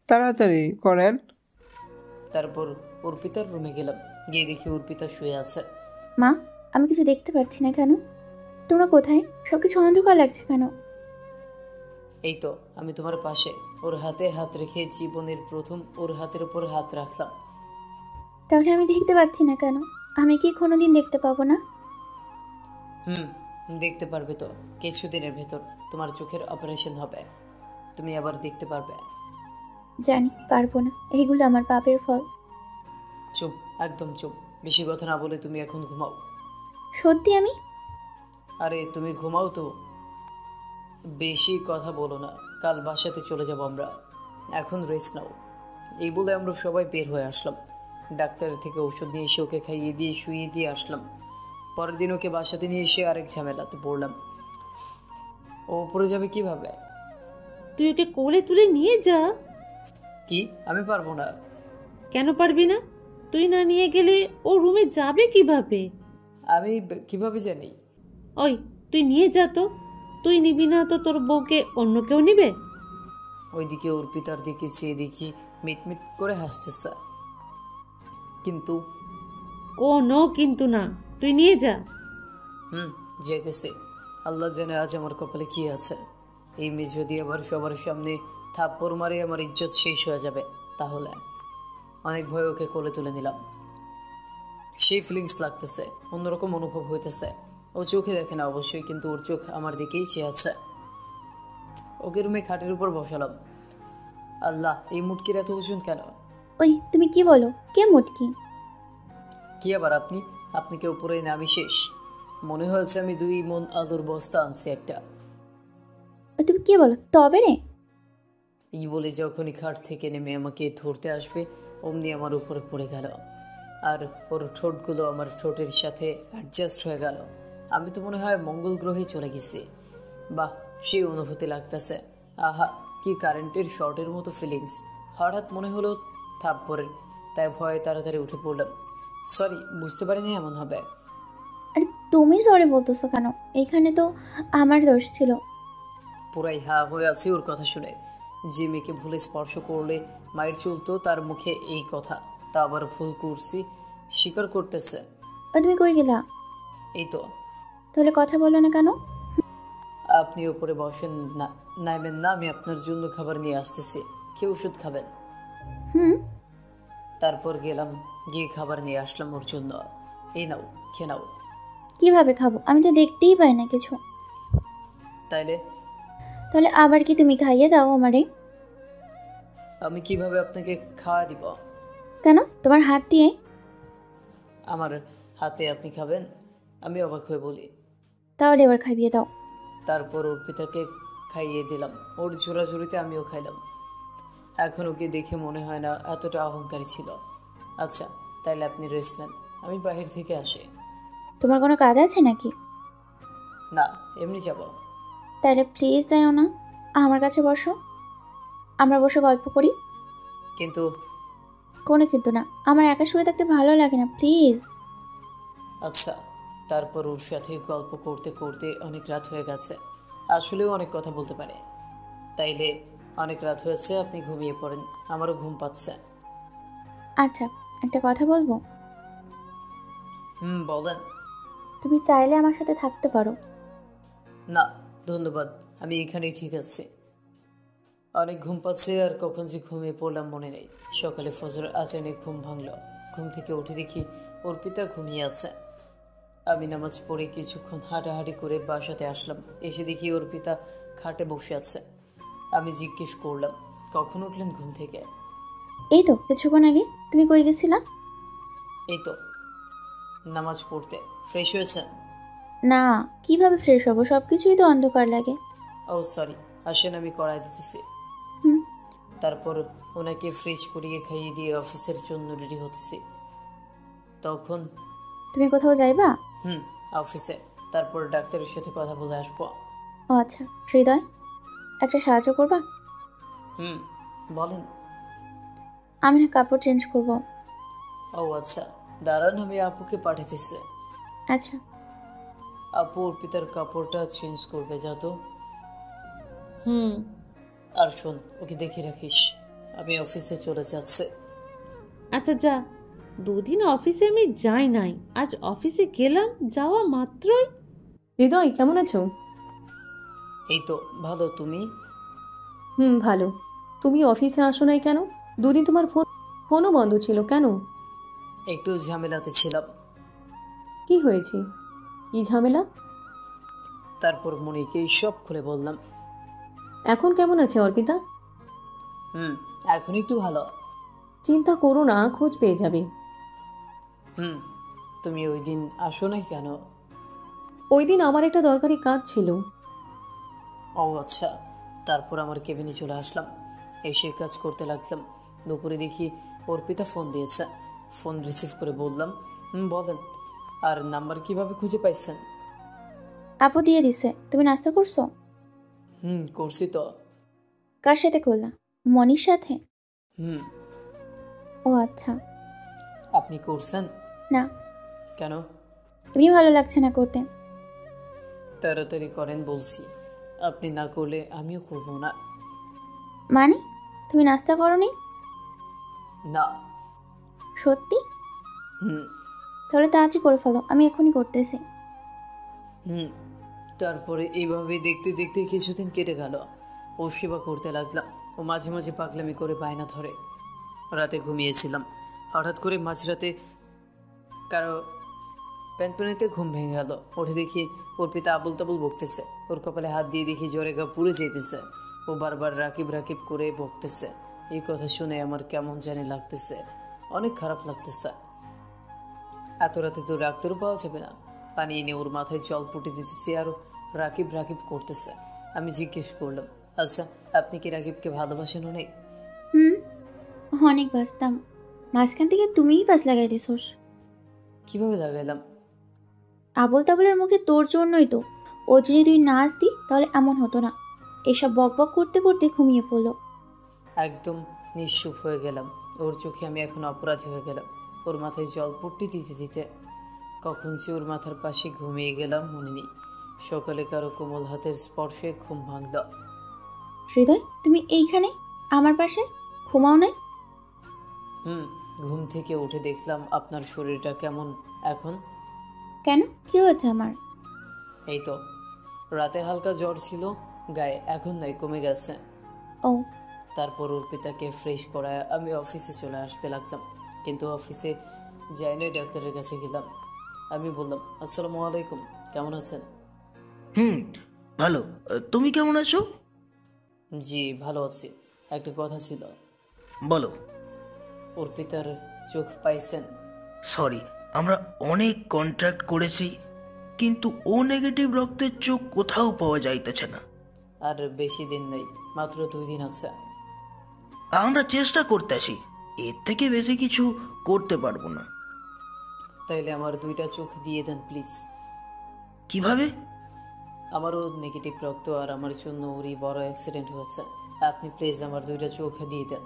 তাড়াতাড়ি করেন। তারপর অর্পিতার রুমে গেলাম। গিয়ে দেখি অর্পিতা শুয়ে আছে। মা, আমি কিছু দেখতে পাচ্ছি না কেন? তোমরা কোথায়? সবকিছু অন্ধকার লাগছে কেন? এই তো আমি তোমার পাশে। ওর হাতে হাত রেখে জীবনের প্রথম ওর হাতের উপর হাত রাখলাম। তাহলে আমি দেখতে পাচ্ছি না কেন? আমি কি কোনোদিন দেখতে পাবো না? দেখতে পারবে তো। কিছুদিনের ভেতর তোমার চোখের অপারেশন হবে, তুমি আবার দেখতে পারবে। জানি পারবো না, এইগুলো আমার পাপের ফল। চুপ, একদম চুপ। বেশি কথা না বলে তুমি এখন ঘুমাও। সত্যি আমি? আরে তুমি ঘুমাও তো, বেশি কথা বলো না। কাল বাসাতে চলে যাব আমরা, এখন রেস্ট নাও। এই বলে আমরা সবাই বের হয়ে আসলাম। ডাক্তারের থেকে ওষুধ নিয়ে এসে ওকে খাইয়ে দিয়ে শুইয়ে দিয়ে আসলাম। পরের দিন ওকে বাসাতে নিয়ে এসে আরেক ঝামেলাতে পড়লাম। ও উপরে যাবে কিভাবে? তুই ওকে কোলে তুলে নিয়ে যা। কি? আমি পারবো না। কেন পারবি না? তুই না নিয়ে গেলে ও রুমে যাবে কিভাবে? আমি কিভাবে জানি? ওই তুই নিয়ে যা তো। তুই নিবি না তো তোর বউকে অন্য কেউ নিবে? ওইদিকে অর্পিতার দিকে চেয়ে দেখি মিটমিট করে হাসতেছে। কিন্তু কোনো কিন্তু না, তুই নিয়ে যা। যেতেছে। আল্লাহ জানে আজ আমার কপালে কি আছে। এই মেয়ে যদি আবার সবার সামনে থাপ্পড় মারে আমার ইজ্জত শেষ হয়ে যাবে। তাহলে অনেক ভয় ওকে কোলে তুলে নিলাম। সেই ফিলিংস লাগতেছে, অন্যরকম অনুভব হইতেছে। ও চোখে দেখে না অবশ্যই, কিন্তু ওর চোখ আমার দিকেই চেয়ে আছে। ওকে রুমে খাটের উপর বসালাম। আল্লাহ, এই মুটকির এত ওজন কেন? ওই তুমি কি বলো? কে মুটকি? কি আবার আপনি? আপনি কেউ উপরে নামি শেষ। মনে হয়েছে আমি 2 মণ আলুর বস্তা আনছি একটা। তুমি কি বলো? তবে রে। এই বলে যখনই খাট থেকে নেমে আমাকে ধরতে আসবে অমনি আমার উপরে পড়ে গেল, আর ওর ঠোঁটগুলো আমার ঠোঁটের সাথে অ্যাডজাস্ট হয়ে গেল। আমি তো মনে হয় মঙ্গল গ্রহে চলে গেছি। বাহ, সেই অনুভূতি লাগতেছে। আহা, কি কারেন্টের শর্টের মতো ফিলিংস। হঠাৎ মনে হলো থাপ্পড়ের, তাই ভয়ে তাড়াতাড়ি উঠে পড়লাম। সরি, বুঝতে পারিনি এমন হবে। আরে তুমি সরি বলতেছো কেন? এখানে তো আমার দোষ ছিল। পুরাই হা হয়ে আছে ওর কথা শুনে। যে মেয়েকে ভুলে স্পর্শ করলে মায়ের চলতো, তার মুখে এই কথা। তা আবার ভুল করছি স্বীকার করতেছে। তুমি কই গেলা? এই তো। তাহলে কথা বলো না কেন? আপনি উপরে বসেন না, নাইবেন না, আমি আপনার জন্য খাবার নিয়ে আসতেছি। খেয়ে ওষুধ খাবেন। তারপর গেলাম, গিয়ে খাবার নিয়ে আসলাম ওর জন্য। এই নাও, খেয়ে নাও। কিভাবে খাবো? আমি তো দেখতেই পাই না কিছু। তাহলে আবার কি তুমি খাইয়ে দাও আমারে? আমি কিভাবে আপনাকে খাওয়া দিব? কেন? তোমার হাত দিয়ে? আমার হাতে আপনি খাবেন? আমি অবাক হয়ে বলি। তাহলে এবার খাইয়ে দাও। তারপর অর্পিতাকে খাইয়ে দিলাম। ওর জোরাজুরিতে আমিও খাইলাম। এখন ওকে দেখে মনে হয় না এতটা অহংকারী ছিল। আচ্ছা, তাইলে আপনি রেস্ট নেন, আমি বাহির থেকে আসি। তোমার কোনো কাজ আছে নাকি? না, এমনি যাব। তাহলে প্লিজ যাও না, আমার কাছে বসো, আমরা বসে গল্প করি। কিন্তু কোনো কিন্তু না, আমার একা শুয়ে থাকতে ভালো লাগে না, প্লিজ। আচ্ছা। তারপর ওর সাথে গল্প করতে করতে অনেক রাত হয়ে গেছে। আসলেও অনেক কথা বলতে পারে। তাইলে অনেক রাত হয়েছে, আপনি ঘুমিয়ে পড়েন, আমারও ঘুম পাচ্ছে। আচ্ছা, একটা কথা বলবো? বলেন। তুমি চাইলে আমার সাথে থাকতে পারো। না ধন্যবাদ, আমি এখানেই ঠিক আছি। অনেক ঘুম পাচ্ছে, আর কখন যে ঘুমিয়ে পড়লাম মনে নেই। সকালে ফজর আজানে ঘুম ভাঙলো। ঘুম থেকে উঠে দেখি অর্পিতা ঘুমিয়ে আছে। আমি নামাজ পড়ে কিছুক্ষণ হাঁটাহাঁটি করে বাসাতে আসলাম। এসে দেখি অর্পিতা খাটে বসে আছে। আমি জিজ্ঞেস করলাম, কখন উঠলেন ঘুম থেকে? এই তো কিছুক্ষণ আগে। তুমি কই গেছিলা? এই তো নামাজ পড়তে। ফ্রেশ হয়েছেন? না, কিভাবে ফ্রেশ হবো? সবকিছুই তো অন্ধকার লাগে। ও সরি, আসেন আমি করাই দিতেছি। তারপর ওনাকে ফ্রেশ করিয়ে খাইয়ে দিয়ে অফিসের জন্য রেডি হতেছি। তখন তুমি কোথাও যাইবা? অফিসে। তারপর ডাক্তারের সাথে কথা বলে আসবো। ও আচ্ছা, হৃদয় একটা সাহায্য করবা? বলেন। আমি না কাপড় চেঞ্জ করব। ও আচ্ছা, দাঁড়ান, আমি আপুকে পাঠাতেছি। আচ্ছা। আপু অর্পিতার কাপড়টা চেঞ্জ করবে, যা তো। আর শোন, ওকে দেখে রাখিস, আমি অফিসে চলে যাচ্ছি। আচ্ছা যা। দুদিন অফিসে আমি যাই নাই, আজ অফিসে গেলাম, যাওয়া মাত্রই। হৃদয় কেমন আছো? এই তো ভালো, তুমি? ভালো। তুমি অফিসে আসো নাই কেন? দুদিন তোমার ফোনও বন্ধ ছিল কেন? একটু ঝামেলাতে ছিলাম। কি হয়েছে? কি ঝামেলা? তারপর মনিকে সব খুলে বললাম। এখন কেমন আছে অর্পিতা? এখন একটু ভালো। চিন্তা করো না, খোঁজ পেয়ে যাবে। তুমি ওই দিন আসো নাই কেন? ওই দিন আমার একটা দরকারি কাজ ছিল। ও আচ্ছা। তারপর আমার কেবিনে চলে আসলাম, এসে কাজ করতে লাগলাম। দুপুরে দেখি অর্পিতা ফোন দিয়েছে। ফোন রিসিভ করে বললাম, বলেন। আর নাম্বার কিভাবে খুঁজে পাইছেন? আপু দিয়ে দিছে। তুমি নাস্তা করছো? করছি তো। কার সাথে করলা? মনির সাথে? ও আচ্ছা। আপনি করছেন? না। কেন? এমনি ভালো লাগছে না করতে। তাড়াতাড়ি করেন বলছি, আপনি না করলে আমিও করব না। মানে তুমি নাস্তা করোনি? না। সত্যি? তাহলে তাড়াতাড়ি করে ফেলো, আমি এখনই করতেছি। তারপরে এইভাবে দেখতে দেখতে কিছুদিন কেটে গেল। ও সেবা করতে লাগলাম। ও মাঝে মাঝে পাগলামি করে বায়না ধরে। রাতে ঘুমিয়েছিলাম, হঠাৎ করে মাঝরাতে কারো প্যানপ্যানিতে ঘুম ভেঙে গেল। উঠে দেখি অর্পিতা আবুল তাবুল বকতেছে। ওর কপালে হাত দিয়ে দেখি জ্বরে গা পুড়ে যেতেছে। ও বারবার রাকিব রাকিব করে বকতেছে। এই কথা শুনে আমার কেমন জানি লাগতেছে, অনেক খারাপ লাগতেছে। এত রাতে তো ডাক্তারও পাওয়া যাবে না। পানি এনে ওর মাথায় জল পুটে দিতেছে, আর রাকিব রাকিব করতেছে। আমি জিজ্ঞেস করলাম, আচ্ছা আপনি কি রাকিবকে ভালোবাসেন অনেক? অনেক বাসতাম, মাঝখান থেকে তুমিই পাস লাগাই দিছোস। কিভাবে লাগাইলাম? আবল তাবলের মুখে তোর জন্যই তো। ও যদি তুই নাচ দি তাহলে এমন হতো না। এসব বকবক করতে করতে ঘুমিয়ে পড়ল। একদম নিশ্চুপ হয়ে গেলাম। ওর চোখে আমি এখন অপরাধী হয়ে গেলাম, ওর মাথায় জলপট্টি দিতে দিতে। কখন যে ওর মাথার পাশে ঘুমিয়ে গেলাম মনে নেই। সকালে কারো কোমল হাতের স্পর্শে ঘুম ভাঙল। হৃদয়, তুমি এইখানে আমার পাশে ঘুমাও নাই? ঘুম থেকে উঠে দেখলাম আপনার শরীরটা কেমন এখন। কেন, কি হয়েছে আমার? এই তো রাতে হালকা জ্বর ছিল গায়ে, এখন নাই, কমে গেছে। ও। তারপর অর্পিতাকে ফ্রেশ করায় আমি অফিসে চলে আসতে লাগলাম, কিন্তু অফিসে যাইনি, ডাক্তারের কাছে গেলাম। আমি বললাম, আসসালামু আলাইকুম, কেমন আছেন? ভালো, তুমি কেমন আছো? জি ভালো আছি। একটা কথা ছিল। বলো। অর্পিতার চোখ পাইছেন? সরি, আমরা অনেক কন্ট্রাক্ট করেছি, কিন্তু ও নেগেটিভ রক্তের চোখ কোথাও পাওয়া যাইতেছে না। আর বেশি দিন নেই, মাত্র 2 দিন আছে। আমরা চেষ্টা করতেছি, এর থেকে বেশি কিছু করতে পারবো না। তাইলে আমার 2টা চোখ দিয়ে দেন প্লিজ। কিভাবে? আমারও নেগেটিভ রক্ত, আর আমার জন্য ওরই বড় অ্যাক্সিডেন্ট হয়েছে। আপনি প্লিজ আমার 2টা চোখ দিয়ে দেন।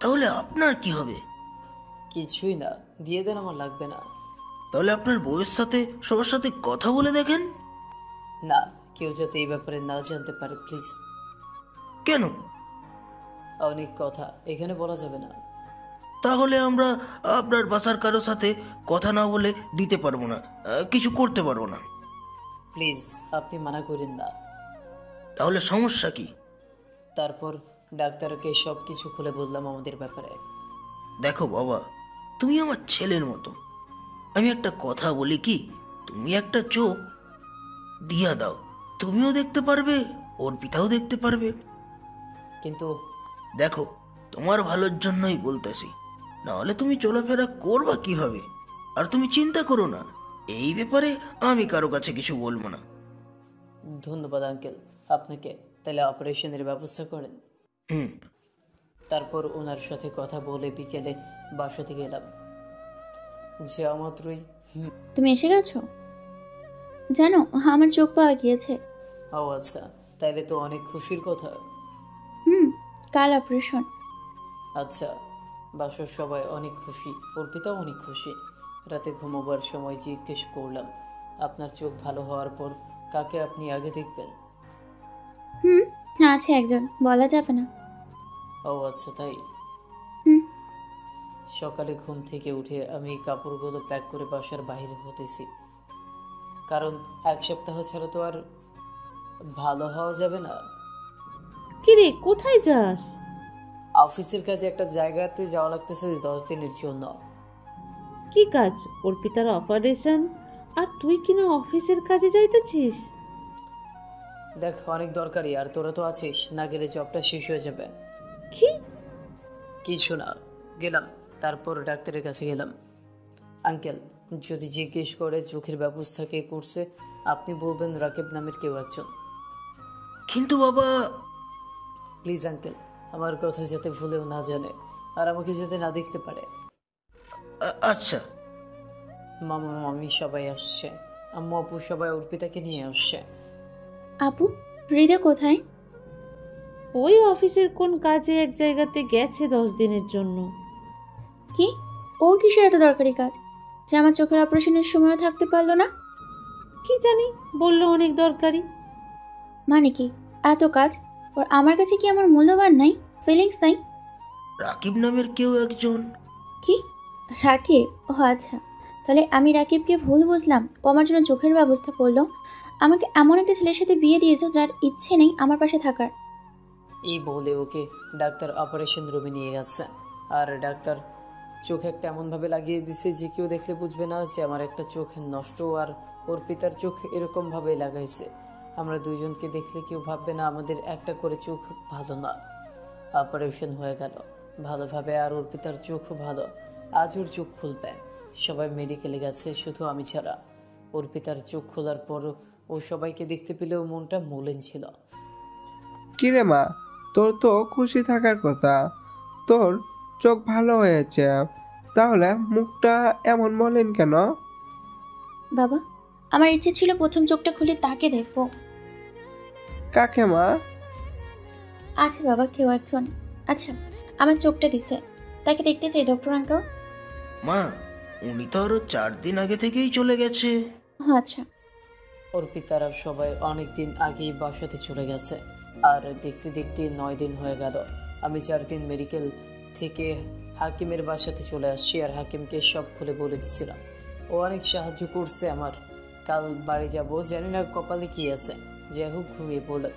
তাহলে আপনার কি হবে? কিছুই না, দিয়ে দেন, আমার লাগবে না। তাহলে আপনার বউয়ের সাথে সবার সাথে কথা বলে দেখেন। না, কেউ যাতে এই ব্যাপারে না জানতে পারে প্লিজ। কেন? অনেক কথা এখানে বলা যাবে না। তাহলে আমরা আপনার বাসার কারোর সাথে কথা না বলে দিতে পারবো না, কিছু করতে পারবো না। প্লিজ আপনি মানা করেন না। তাহলে সমস্যা কি? তারপর ডাক্তারকে সব কিছু খুলে বললাম আমাদের ব্যাপারে। দেখো বাবা, তুমি আমার ছেলের মতো। আমি একটা কথা বলি কি, তুমি একটা চোখ দিয়া দাও, তুমিও দেখতে পারবে, অর্পিতাও দেখতে পারবে। কিন্তু দেখো, তোমার ভালোর জন্যই বলতেছি, নাহলে তুমি চলাফেরা করবা কিভাবে? আর তুমি চিন্তা করো না, এই ব্যাপারে আমি কারো কাছে কিছু বলবো না। ধন্যবাদ আঙ্কেল আপনাকে। তাহলে অপারেশনের ব্যবস্থা করেন। তারপর ওনার সাথে কথা বলে বিকেলে বাসাতে গেলাম। যা মাত্রই তুমি এসে গেছো? জানো, আমার চোখ পাওয়া গিয়েছে। ও আচ্ছা, তাইলে তো অনেক খুশির কথা। কাল অপারেশন। আচ্ছা, বাসার সবাই অনেক খুশি, অর্পিতাও অনেক খুশি। রাতে ঘুমোবার সময় জিজ্ঞেস করলাম, আপনার চোখ ভালো হওয়ার পর কাকে আপনি আগে দেখবেন? আছে একজন, বলা যাবে না। ও আচ্ছা, তাই। সকালে ঘুম থেকে উঠে আমি কাপড়গুলো প্যাক করে বাসার বাইরে হতেছি, কারণ 1 সপ্তাহ ছাড়া তো আর ভালো হওয়া যাবে না। কিরে, কোথায় যাস? অফিসের কাজে একটা জায়গাতে যাওয়া লাগতেছে 10 দিনের জন্য। কি কাজ? অর্পিতার অপারেশন, আর তুই কিনা অফিসের কাজে যাইতেছিস? দেখ, অনেক দরকারি, আর তোরা তো আছিস, না গেলে জবটা শেষ হয়ে যাবে। কি? কিছু না, গেলাম। তারপর ডাক্তারের কাছে গেলাম। আঙ্কেল যদি জিজ্ঞেস করে চোখের ব্যবস্থা কে করছে, আপনি বলবেন রাকিব নামের কেউ একজন। কিন্তু বাবা। প্লিজ আঙ্কেল, আমার কথা যাতে ভুলেও না জানে, আর আমাকে যাতে না দেখতে পারে। আচ্ছা। মামা মামি সবাই আসছে, আম্মু আপু সবাই অর্পিতাকে নিয়ে আসছে। আপু, হৃদয় কোথায়? ওই অফিসের কোন কাজে এক জায়গাতে গেছে 10 দিনের জন্য। কি? ওর কিসের এত দরকারি কাজ যে আমার চোখের অপারেশনের সময়ও থাকতে পারলো না? কি জানি, বললো অনেক দরকারি। মানে কি এত কাজ? ওর আমার কাছে কি আমার মূল্যবান নাই, ফিলিংস নাই? রাকিব নামের কেউ একজন। কি? রাকিব? ও আচ্ছা, তাহলে আমি রাকিবকে ভুল বুঝলাম। ও আমার জন্য চোখের ব্যবস্থা করলো, আমাকে এমন একটা ছেলের সাথে বিয়ে দিয়েছে যার ইচ্ছে নেই আমার পাশে থাকার। এই বলে ওকে ডাক্তার অপারেশন রুমে নিয়ে গেছে, আর ডাক্তার চোখ একটা এমনভাবে লাগিয়ে দিছে যে কেউ দেখলে বুঝবে না যে আমার একটা চোখ নষ্ট, আর অর্পিতার চোখ এরকমভাবে লাগাইছে। আমরা দুইজনকে দেখলে কেউ ভাববে না আমাদের একটা করে চোখ ভালো না। অপারেশন হয়ে গেল ভালোভাবে, আর অর্পিতার চোখও ভালো। আজ ওর চোখ খুলবে। সবাই মেডিকেলে গেছে, শুধু আমি ছাড়া। অর্পিতার চোখ খোলার পর ও সবাইকে দেখতে পেলেও মনটা মলিন ছিল। কিরে মা, তোর তো খুশি থাকার কথা, তোর চোখ ভালো হয়েছে, তাহলে মুখটা এমন মলিন কেন? বাবা, আমার ইচ্ছে ছিল প্রথম চোখটা খুলে তাকে দেখবো। কাকে মা? আচ্ছা বাবা, কেউ একজন। আচ্ছা, আমার চোখটা দিছে, তাকে দেখতে চাই ডক্টর আঙ্কেল। মা, উনি তো আরো 4 দিন আগে থেকেই চলে গেছে। আচ্ছা। অর্পিতারা সবাই অনেক দিন আগেই বাসাতে চলে গেছে, আর দেখতে দেখতে 9 দিন হয়ে গেল। আমি 4 দিন মেডিকেল থেকে হাকিমের বাসাতে চলে আসছি, আর হাকিমকে সব খুলে বলে দিছিলাম। ও অনেক সাহায্য করছে আমার। কাল বাড়ি যাব, জানি না কপালে কি আছে। যাই হোক, ঘুমিয়ে পড়লাম।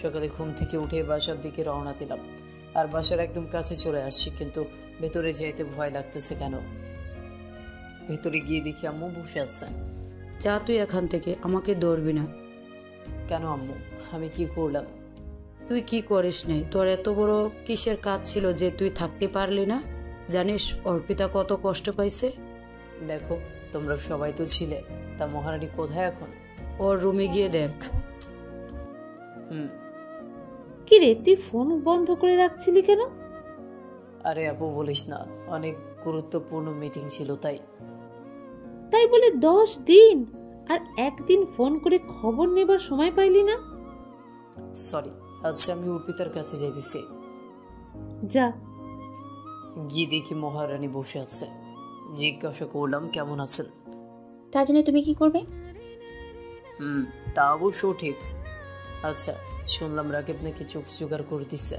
সকালে ঘুম থেকে উঠে বাসার দিকে রওনা দিলাম, আর বাসার একদম কাছে চলে আসছি, কিন্তু ভেতরে যাইতে ভয় লাগতেছে। কেন? ভেতরে গিয়ে দেখি আম্মু বসে আছে। যা তুই এখান থেকে, আমাকে ধরবি না। কেন আম্মু, আমি কি করলাম? তুই কি করিস নে? তোর এত বড় কিসের কাজ ছিল যে তুই থাকতে পারলি না? জানিস অর্পিতা কত কষ্ট পাইছে? দেখো, তোমরা সবাই তো ছিলে, তা মহারানী কোথায় এখন? ওর রুমে গিয়ে দেখ। কিরে, তুই ফোন বন্ধ করে রাখছিলি কেন? আরে আপু বলিস না, অনেক গুরুত্বপূর্ণ মিটিং ছিল তাই। তাই বলে 10 দিন আর একদিন ফোন করে খবর নেবার সময় পাইলি না? সরি। আচ্ছা, আমি অর্পিতার কাছে যাইতেছি। যা। গিয়ে দেখি মহারানী বসে আছে। জিজ্ঞাসা করলাম কেমন আছেন। তা জানি তুমি কি করবে? তা অবশ্য ঠিক। আচ্ছা, শুনলাম রাকিব নাকি চোখ জোগাড় করে দিচ্ছে।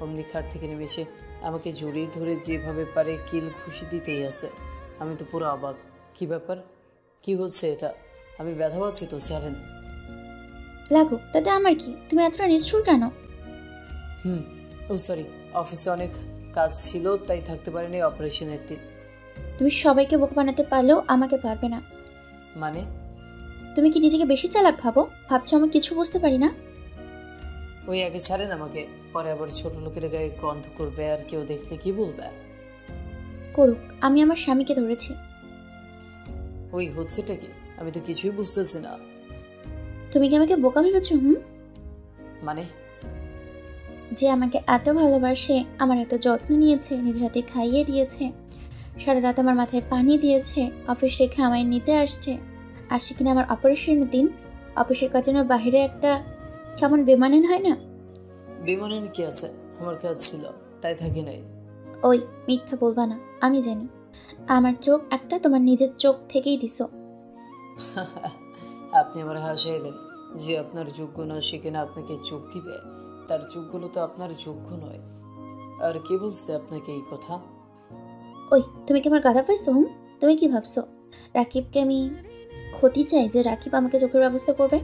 অমনি খাট থেকে নেমে এসে আমাকে জড়িয়ে ধরে যেভাবে পারে কিল খুশি দিতেই আছে। আমি তো পুরো অবাক। কি ব্যাপার? কি হচ্ছে এটা? আমি ব্যথা পাচ্ছি তো, ছাড়েন। লাগো, তাতে আমার কি? তুমি এতটা নিষ্ঠুর কেন? ও সরি, অফিসে অনেক কাজ ছিল তাই থাকতে পারিনি অপারেশনের দিন। তুমি সবাইকে বোকা বানাতে পারলেও আমাকে পারবে না। মানে? তুমি কি নিজেকে বেশি চালাক ভাবো? ভাবছো আমি কিছু বুঝতে পারি না? ওই আগে ছাড়েন আমাকে, পরে আবার ছোট লোকের গায়ে গন্ধ করবে, আর কেউ দেখলে কি বলবে? করুক, আমি আমার স্বামীকে ধরেছি। ওই হচ্ছেটা কি? আমি তো কিছুই বুঝতেছি না। তুমি কি আমাকে বোকা ভেবেছো? মানে? যে আমাকে এত ভালোবাসে, আমার এত যত্ন নিয়েছে, নিজের হাতে খাইয়ে দিয়েছে, সারা রাত আমার মাথায় পানি দিয়েছে, অফিস রেখে আমায় নিতে আসছে, আসে কিনা আমার অপারেশনের দিন। অফিসের কাজ যেন বাহিরে একটা কেমন বেমানান হয় না? বেমানান কি আছে? আমার কাজ ছিল তাই থাকি নাই। ওই মিথ্যা বলবা না, আমি জানি। আমার চোখ একটা তোমার নিজের চোখ থেকেই দিছো। আপনি আমার হাসাইলেন। যে আপনার যোগ্য নয় সে কিনা আপনাকে চোখ দিবে? তার চোখগুলো তো আপনার যোগ্য নয়। আর কে বলছে আপনাকে এই কথা? ওই তুমি কি আমার গাধা পাইছো? তুমি কি ভাবছো রাকিবকে আমি ক্ষতি চাই যে রাকিব আমাকে চোখের ব্যবস্থা করবে?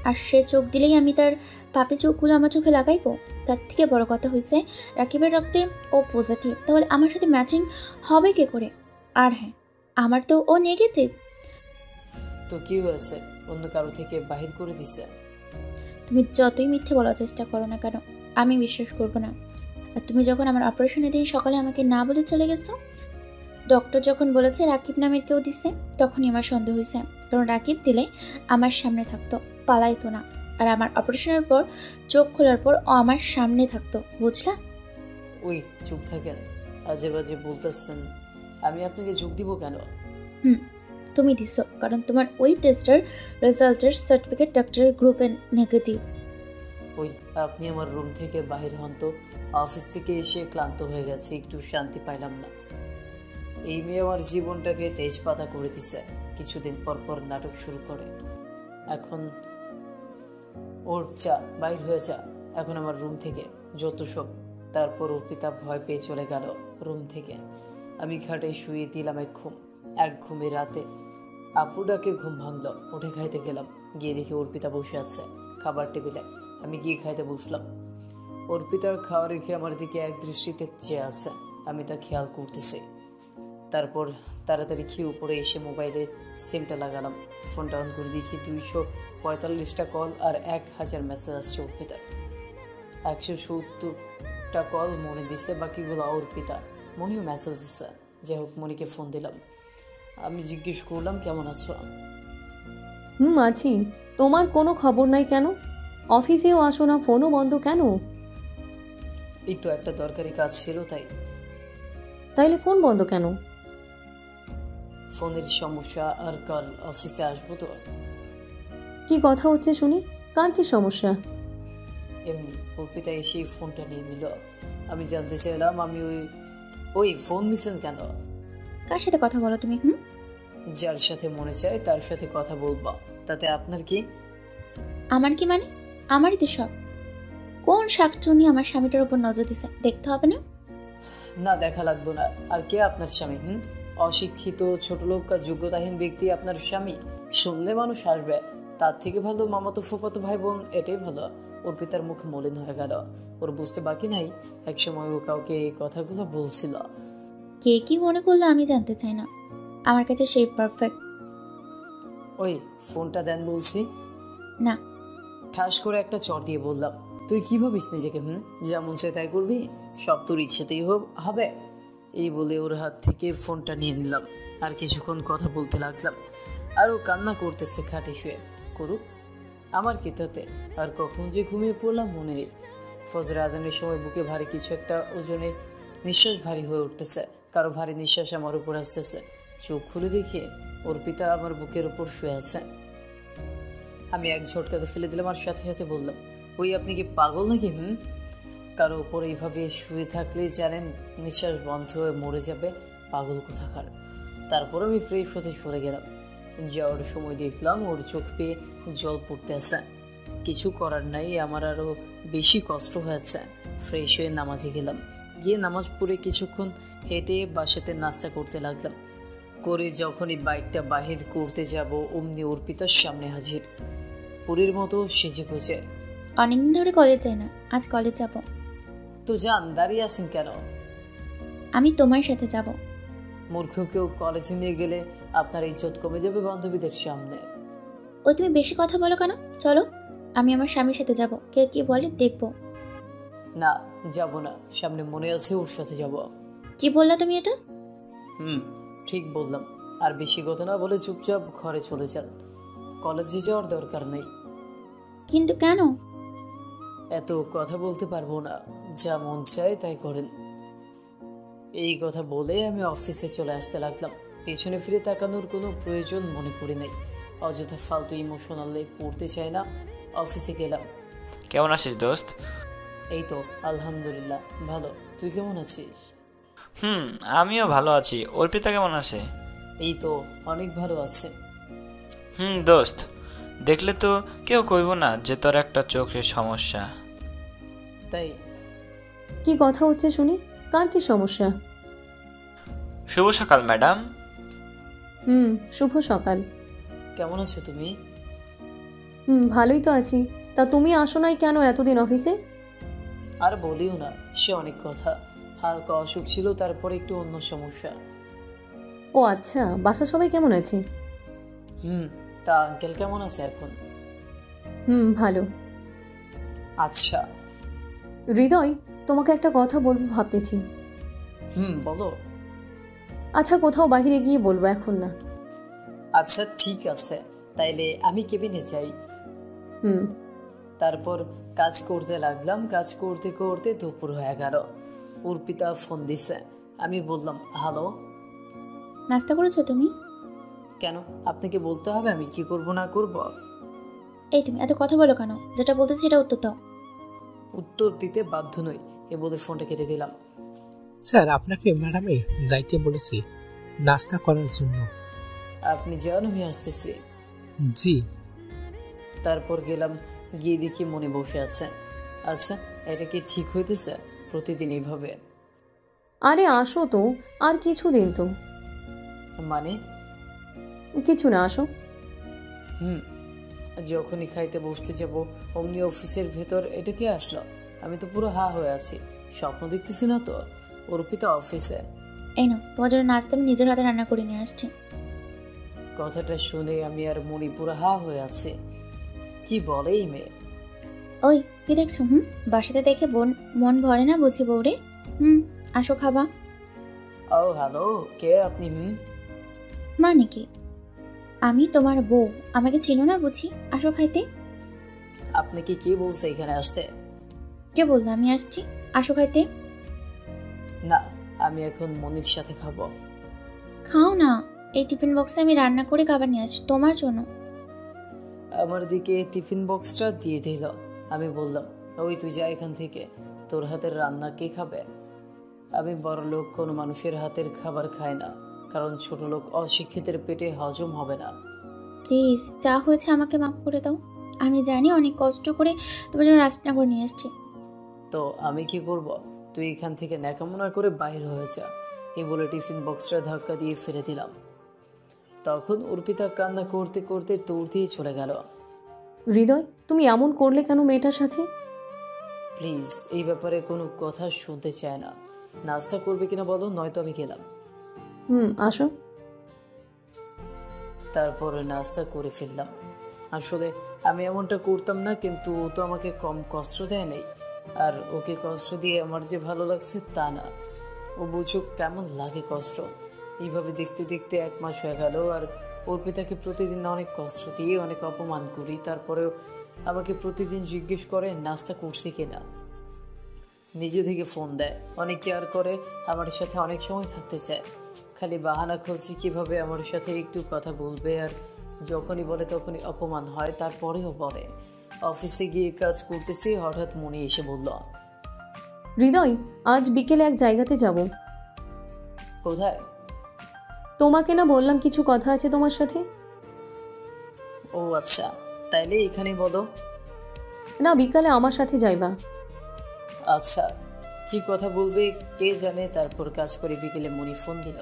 আর সে চোখ দিলেই আমি তার পাপে চোখগুলো আমার চোখে লাগাইবো? তার থেকে বড় কথা হয়েছে রাকিবের রক্তে ও পজিটিভ, তাহলে আমার সাথে ম্যাচিং হবে কি করে? আর হ্যাঁ, আমার তো ও নেগেটিভ। তো কি হয়েছে? অন্য কারো থেকে বাহির করে দিছে? তুমি যতই মিথ্যে বলার চেষ্টা করো না কেন, আমি বিশ্বাস করবো না। আর তুমি যখন আমার অপারেশনের দিন সকালে আমাকে না বলে চলে গেছো, ডক্টর যখন বলেছে রাকিব নামের কেউ দিছে, তখনই আমার সন্দেহ হয়েছে। কারণ রাকিব দিলে আমার সামনে থাকতো, পালাইতো না। আর আমার অপারেশনের পর চোখ খোলার পর ও আমার সামনে থাকতো, বুঝলা? ওই চুপ থাকেন, আজে বাজে বলতেছেন। আমি আপনাকে যোগ দিব কেন? তুমি দিছো কারণ তোমার ওই টেস্টের রেজাল্টের সার্টিফিকেট ডক্টরের গ্রুপে নেগেটিভ। ওই আপনি আমার রুম থেকে বাহির হন তো। অফিস থেকে এসে ক্লান্ত হয়ে গেছে, একটু শান্তি পাইলাম না। এই মেয়ে আমার জীবনটাকে তেজপাতা করে দিছে। কিছুদিন পর পর নাটক শুরু করে। এখন ওর চা, বাইর হয়ে যা এখন আমার রুম থেকে, যত সব। তারপর অর্পিতা ভয় পেয়ে চলে গেল রুম থেকে। আমি খাটে শুয়ে দিলাম এক ঘুমে রাতে আপু ডাকে ঘুম ভাঙলো। উঠে খাইতে গেলাম, গিয়ে দেখি অর্পিতা বসে আছে খাবার টেবিলে। আমি গিয়ে খাইতে বসলাম। অর্পিতা খাওয়া রেখে আমার দিকে এক দৃষ্টিতে চেয়ে আছে, আমি তা খেয়াল করতেছি। তারপর তাড়াতাড়ি খেয়ে উপরে এসে মোবাইলে সিমটা লাগালাম। ফোনটা অন করে দেখি 245টা কল আর 1000 মেসেজ আসছে অর্পিতা। 170টা কল মনে দিচ্ছে, বাকিগুলো অর্পিতা। মনিও মেসেজ দিচ্ছে। যাই হোক, মনিকে ফোন দিলাম। আমি জিজ্ঞেস করলাম কেমন আছো? আছি। তোমার কোনো খবর নাই কেন? অফিসেও আসো না, ফোনও বন্ধ কেন? এই তো একটা দরকারি কাজ ছিল তাই। তাইলে ফোন বন্ধ কেন? ফোনের সমস্যা, আর কাল অফিসে আসবো তো। কি কথা হচ্ছে শুনি? কার কি সমস্যা? এমনি অর্পিতা এসে ফোনটা নিয়ে নিল। আমি জানতে চাইলাম, আমি ওই ফোন দিছেন কেন? কার সাথে কথা বলো তুমি? যার সাথে মনে চায় তার সাথে কথা বলবা, তাতে আপনার কি? আমার কি মানে? আমারই তো সব। কোন শাকচুনি আমার স্বামীটার উপর নজর দিছে দেখতে হবে না? না, দেখা লাগবে না। আর কে আপনার স্বামী? অশিক্ষিত ছোটলোক আর যোগ্যতাহীন ব্যক্তি আপনার স্বামী? শুনলে মানুষ হাসবে। তার থেকে ভালো মামাতো ফুফাতো ভাই বোন, এটাই ভালো। অর্পিতার মুখ মলিন হয়ে গেল। ওর বুঝতে বাকি নাই একসময় ও কাউকে এই কথাগুলো বলছিল। কে কি মনে করলো আমি জানতে চাই না, আমার কাছে সেই পারফেক্ট। ওই ফোনটা দেন বলছি। না। ঠাস করে একটা চর দিয়ে বললাম, তুই কি ভাবিস নিজেকে? যেমন সে তাই করবি, সব তোর ইচ্ছেতেই হবে। এই বলে ওর হাত থেকে ফোনটা নিয়ে নিলাম। আর কিছুক্ষণ কথা বলতে লাগলাম। আর ও কান্না করতেছে খাটে শুয়ে। করুক, আমার কি তাতে? আর কখন যে ঘুমিয়ে পড়লাম মনে নেই। ফজর আজানের সময় বুকে ভারী কিছু একটা ওজনে নিঃশ্বাস ভারী হয়ে উঠতেছে। কারো ভারী নিঃশ্বাস আমার উপর আসতেছে। চোখ খুলে দেখে অর্পিতা আমার বুকের উপর শুয়ে আছে। আমি এক ঝটকাতে ফেলে দিলাম আর সাথে সাথে বললাম, ওই আপনি কি পাগল নাকি? কারো উপর এইভাবে শুয়ে থাকলে জানেন নিঃশ্বাস বন্ধ হয়ে মরে যাবে, পাগল কোথাকার। তারপর আমি ফ্রেশ হতে সরে গেলাম। যাওয়ার সময় দেখলাম ওর চোখ পেয়ে জল পড়তে আছে। কিছু করার নাই, আমার আরো বেশি কষ্ট হয়েছে। ফ্রেশ হয়ে নামাজে গেলাম। গিয়ে নামাজ পড়ে কিছুক্ষণ হেঁটে বাসাতে নাস্তা করতে লাগলাম। করে যখনই বাইকটা বাহির করতে যাব, অমনি অর্পিতার সামনে হাজির, পুরীর মতো সেজে গুজে। অনেকদিন ধরে কলেজ যাই না, আজ কলেজ যাব। তো যান, দাঁড়িয়ে আছেন কেন? আমি তোমার সাথে যাব। মূর্খ কেউ কলেজে নিয়ে গেলে আপনার ইজ্জত কমে যাবে বান্ধবীদের সামনে। ওই তুমি বেশি কথা বলো কেন? চলো, আমি আমার স্বামীর সাথে যাব। কে কি বলে দেখবো। না, যাব না। সামনে মনে আছে ওর সাথে যাব। কি বললা তুমি এটা? ঠিক বললাম। আর বেশি কথা না বলে চুপচাপ ঘরে চলে যান। কলেজে যাওয়ার দরকার নেই। কিন্তু কেন? এত কথা বলতে পারবো না। যা মন চায় তাই করেন। এই কথা বলে আমি অফিসে চলে আসতে লাগলাম। পেছনে ফিরে তাকানোর কোনো প্রয়োজন মনে করি নাই। অযথা ফালতু ইমোশনালে পড়তে চাই না। অফিসে গেলাম। কেমন আছিস দোস্ত? এই তো আলহামদুলিল্লাহ ভালো। তুই কেমন আছিস? আমিও ভালো আছি। অর্পিতা কেমন আছে? এই তো অনেক ভালো আছে। দোস্ত, দেখলে তো কেউ কইব না যে তোর একটা চোখের সমস্যা। তাই কি কথা হচ্ছে শুনি? কার কি সমস্যা? শুভ সকাল ম্যাডাম। শুভ সকাল। কেমন আছো তুমি? ভালোই তো আছি। তা তুমি আসো নাই কেন এতদিন অফিসে? আর বলিও না, সে অনেক কথা। হালকা অসুখ ছিল, তারপরে একটু অন্য সমস্যা। ও আচ্ছা, বাসা সবাই কেমন আছে? তা আঙ্কেল কেমন আছে এখন? ভালো। আচ্ছা হৃদয়, তোমাকে একটা কথা বলবো ভাবতেছি। বলো। আচ্ছা, কোথাও বাইরে গিয়ে বলবো, এখন না। আচ্ছা ঠিক আছে, তাইলে আমি কেবিনে যাই। তারপর কাজ করতে লাগলাম। কাজ করতে করতে দুপুর হয়ে গেল। অর্পিতা ফোন দিছে। আমি বললাম, হ্যালো। নাস্তা করেছো তুমি? কেন, আপনাকে বলতে হবে আমি কি করব না করব? এই তুমি এত কথা বলো কেন? যেটা বলতেছি সেটা উত্তর দাও। উত্তর দিতে বাধ্য নই, এ বলে ফোনটা কেটে দিলাম। স্যার, আপনাকে ম্যাডামে যাইতে বলেছি নাস্তা করার জন্য। আপনি যান, আমি আসতেছি। জি। তারপর গেলাম। গিয়ে দেখি মনে বসে আছে। আচ্ছা, এটা কি ঠিক হইতেছে প্রতিদিন এইভাবে? আরে আসো তো, আর কিছুদিন তো। মানে? কিছু না, আসো। যখনই খাইতে বসতে যাব অমনি অফিসের ভেতর এটা কি আসলো? আমি তো পুরো হা হয়ে আছি। স্বপ্ন দেখতেছি না তো? অর্পিতা অফিসে। এই নাও, তোমার জন্য নাস্তা আমি নিজের হাতে রান্না করে নিয়ে আসছি। কথাটা শুনে আমি আর মনি পুরো হা হয়ে আছে। কি বলে এই মেয়ে? ওই কি দেখছো? বাসাতে দেখে মন ভরে না বুঝি বউরে? আসো খাবা। ও হ্যালো, কে আপনি? মানে কি? আমি তোমার বউ, আমাকে চিনো না বুঝি? আসো খাইতে। আপনাকে কে বলছে এখানে আসতে? কে বললো আমি আসছি? আসো খাইতে। না, আমি এখন মনির সাথে খাবো। খাও না, এই টিফিন বক্সে আমি রান্না করে খাবার নিয়ে আসছি তোমার জন্য। আমার দিকে টিফিন বক্সটা দিয়ে দিল। আমি বললাম, ওই তুই যা এখান থেকে, তোর হাতের রান্না কে খাবে? আমি বড় লোক কোনো মানুষের হাতের খাবার খায় না, কারণ ছোট লোক অশিক্ষিতের পেটে হজম হবে না। প্লিজ, যা হয়েছে আমাকে মাফ করে দাও। আমি জানি অনেক কষ্ট করে তোমার জন্য রান্না করে নিয়ে এসেছি। তো আমি কি করব? তুই এখান থেকে ন্যাকামনা করে বাইরে হয়ে যা, এই বলে টিফিন বক্সটা ধাক্কা দিয়ে ফেলে দিলাম। তখন অর্পিতা কান্না করতে করতে দৌড় দিয়ে চলে গেল। হৃদয়, তুমি এমন করলে কেন মেয়েটার সাথে? প্লিজ, এই ব্যাপারে কোনো কথা শুনতে চায় না। নাস্তা করবে কিনা বলো, নয়তো আমি গেলাম। আসো। তারপরে নাস্তা করে ফেললাম। আসলে আমি এমনটা করতাম না, কিন্তু ও তো আমাকে কম কষ্ট দেয় নাই। আর ওকে কষ্ট দিয়ে আমার যে ভালো লাগছে তা না। ও বুঝুক কেমন লাগে কষ্ট। এইভাবে দেখতে দেখতে 1 মাস হয়ে গেল। আর অর্পিতাকে প্রতিদিন অনেক কষ্ট দিয়ে অনেক অপমান করি, তারপরেও আমাকে প্রতিদিন জিজ্ঞেস করে নাস্তা করছি কিনা। নিজে থেকে ফোন দেয়, অনেক কেয়ার করে, আমার সাথে অনেক সময় থাকতে চায়। খালি বাহানা খুঁজছি কিভাবে আমার সাথে একটু কথা বলবে। আর যখনই বলে তখনই অপমান হয়। তারপরেও বলে। অফিসে গিয়ে কাজ করতেছি, হঠাৎ মনে এসে বলল, হৃদয়, আজ বিকেলে এক জায়গাতে যাব। কোথায়? তোমাকে না বললাম কিছু কথা আছে তোমার সাথে? ও আচ্ছা, তাইলে এখানে বলো। না, বিকালে আমার সাথে যাইবা। আচ্ছা, কি কথা বলবে কে জানে। তারপর কাজ করে বিকেলে মনি ফোন দিল।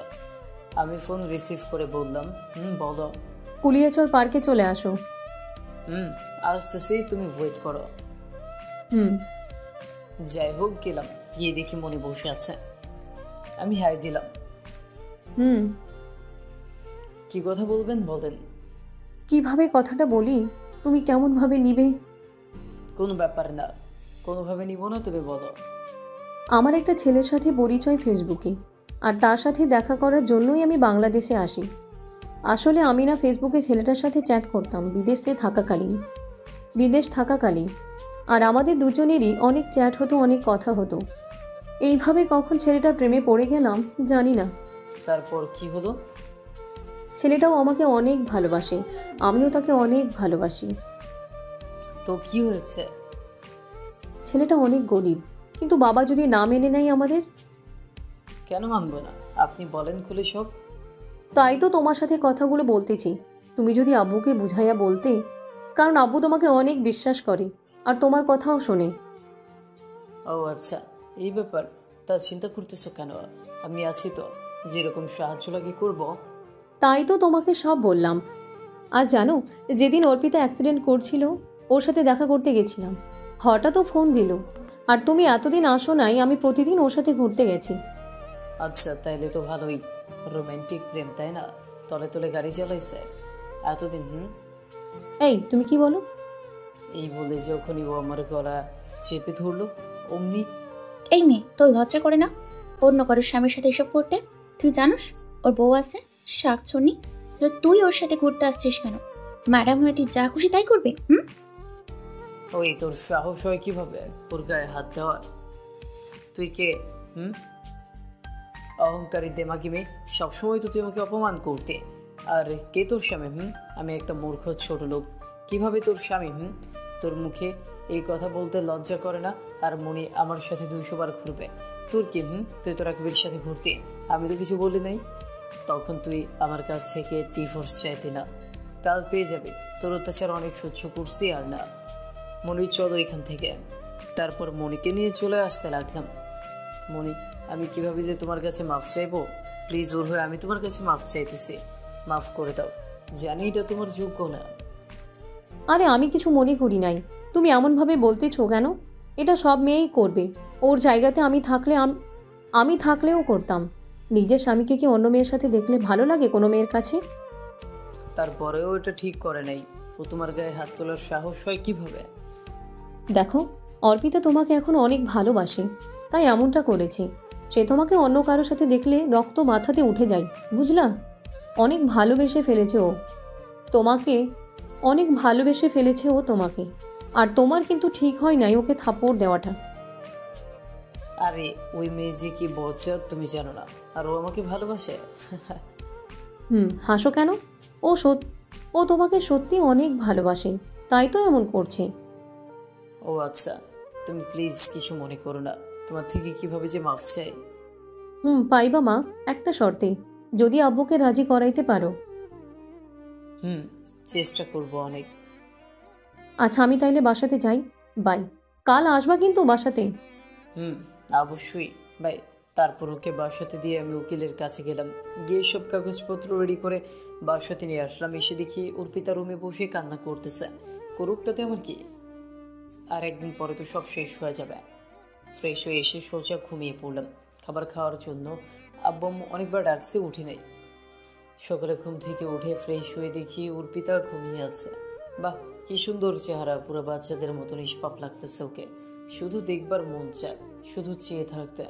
আমি ফোন রিসিভ করে বললাম, বলো। কুলিয়াচর পার্কে চলে আসো। আসতেছি, তুমি ওয়েট করো। যাই হোক, গেলাম। গিয়ে দেখি মনি বসে আছে। আমি হাই দিলাম। কি কথা বলবেন বলেন। কিভাবে কথাটা বলি, তুমি কেমন ভাবে নিবে? কোনো ব্যাপার না, কোনোভাবে নিব না, তুমি বলো। আমার একটা ছেলের সাথে পরিচয় ফেসবুকে, আর তার সাথে দেখা করার জন্যই আমি বাংলাদেশে আসি। আসলে আমি না ফেসবুকে ছেলেটার সাথে চ্যাট করতাম বিদেশ থাকাকালীন। আর আমাদের দুজনেরই অনেক চ্যাট হতো, অনেক কথা হতো। এইভাবে কখন ছেলেটা প্রেমে পড়ে গেলাম জানি না। তারপর কি হলো? ছেলেটাও আমাকে অনেক ভালোবাসে, আমিও তাকে অনেক ভালোবাসি। তো কি হয়েছে? ছেলেটা অনেক গরিব, কিন্তু বাবা যদি না মেনে নেয় আমাদের। কেন মানবো না? আপনি বলেন খুলে সব। তাই তো তোমার সাথে কথাগুলো বলতেছি। তুমি যদি আব্বুকে বুঝাইয়া বলতে, কারণ আব্বু তোমাকে অনেক বিশ্বাস করে আর তোমার কথাও শোনে। ও আচ্ছা, এই ব্যাপার। তা চিন্তা করতেছো কেন? আমি আছি তো, যেরকম সাহায্য লাগে করব। তাই তো তোমাকে সব বললাম। আর জানো, যেদিন অর্পিতা অ্যাক্সিডেন্ট করছিল, ওর সাথে দেখা করতে গেছিলাম। হঠাৎ ও ফোন দিল, আর তুমি এতদিন আসো নাই, আমি প্রতিদিন ওর সাথে ঘুরতে গেছি। আচ্ছা, তাইলে তো ভালোই। রোমান্টিক প্রেম, তাই না? তলে তলে গাড়ি চালাইছে এতদিন। এই তুমি কি বলো? এই বলে যখনই ও আমার গলা চেপে ধরলো অমনি। এই মেয়ে, তোর লজ্জা করে না অন্য কারোর স্বামীর সাথে এসব করতে? তুই জানোস ওর বউ আছে, শাকচুনি। তুই ওর সাথে ঘুরতে আসছিস কেন? ম্যাডাম হয়ে তুই যা খুশি তাই করবি? ওই তোর সাহস হয় কিভাবে ওর গায়ে হাত দেওয়ার? তুই কে? অহংকারী দেমাগি মেয়ে, সবসময় তো তুই আমাকে অপমান করতে। আর কে তোর স্বামী? আমি একটা মূর্খ ছোট লোক, কিভাবে তোর স্বামী? তোর মুখে এই কথা বলতে লজ্জা করে না? আর মনি আমার সাথে 200 বার ঘুরবে, তোর কি? তুই তোর রাকিবের সাথে ঘুরতে, আমি তো কিছু বলি নাই। তখন তুই আমার কাছ থেকে ডিভোর্স চাইতে না, কাল পেয়ে যাবে। তোর অত্যাচার অনেক সহ্য করছি আর না। মনি, চলো এখান থেকে। তারপর মনিকে নিয়ে চলে আসতে লাগলাম। মনি, আমি কিভাবে যে তোমার কাছে মাফ চাইবো? প্লিজ ওর হয়ে আমি তোমার কাছে মাফ চাইতেছি, মাফ করে দাও। জানি এটা তোমার যোগ্য না। আরে আমি কিছু মনে করি নাই, তুমি এমনভাবে বলতেছো কেন? এটা সব মেয়েই করবে। ওর জায়গাতে আমি থাকলেও করতাম। নিজের স্বামীকে কি অন্য মেয়ের সাথে দেখলে ভালো লাগে কোনো মেয়ের কাছে? তারপরেও এটা ঠিক করে নাই। ও তোমার গায়ে হাত তোলার সাহস হয় কিভাবে? দেখো, অর্পিতা তোমাকে এখন অনেক ভালোবাসে, তাই এমনটা করেছে। সে তোমাকে অন্য কারোর সাথে দেখলে রক্ত মাথাতে উঠে যায়, বুঝলা? অনেক ভালোবেসে ফেলেছে ও তোমাকে। আর তোমার কিন্তু ঠিক হয় নাই ওকে থাপ্পড় দেওয়াটা। আরে ওই মেয়ে যে কি বজ্জাত তুমি জানো না, আর ও আমাকে ভালোবাসে। হাসো কেন? ও তোমাকে সত্যি অনেক ভালোবাসে, তাই তো এমন করছে। ও আচ্ছা, তুমি প্লিজ কিছু মনে করো না। তোমার থেকে কিভাবে যে মাফ চাই। পাইবা মা, একটা শর্তে, যদি আব্বুকে রাজি করাইতে পারো। চেষ্টা করব অনেক। আচ্ছা আমি তাইলে বাসাতে যাই, বাই। কাল আসবা কিন্তু বাসাতে। অবশ্যই বাই। তারপর ওকে বাসাতে দিয়ে আমি উকিলের কাছে গেলাম, গিয়ে সব কাগজপত্র রেডি করে বাসাতে নিয়ে আসলাম। এসে দেখি অর্পিতা রুমে বসে কান্না করতেছে। করুক, তাতে আমার কি। আর একদিন পরে তো সব শেষ হয়ে যাবে। ফ্রেশ হয়ে এসে সোজা ঘুমিয়ে পড়লাম। খাবার খাওয়ার জন্য আব্বু অনেকবার ডাকছে, উঠি নাই। সকালে ঘুম থেকে উঠে ফ্রেশ হয়ে দেখি অর্পিতা ঘুমিয়ে আছে। বাহ, কি সুন্দর চেহারা, পুরো বাচ্চাদের মতো নিষ্পাপ লাগতেছে ওকে। শুধু দেখবার মন চায়, শুধু চেয়ে থাকতে।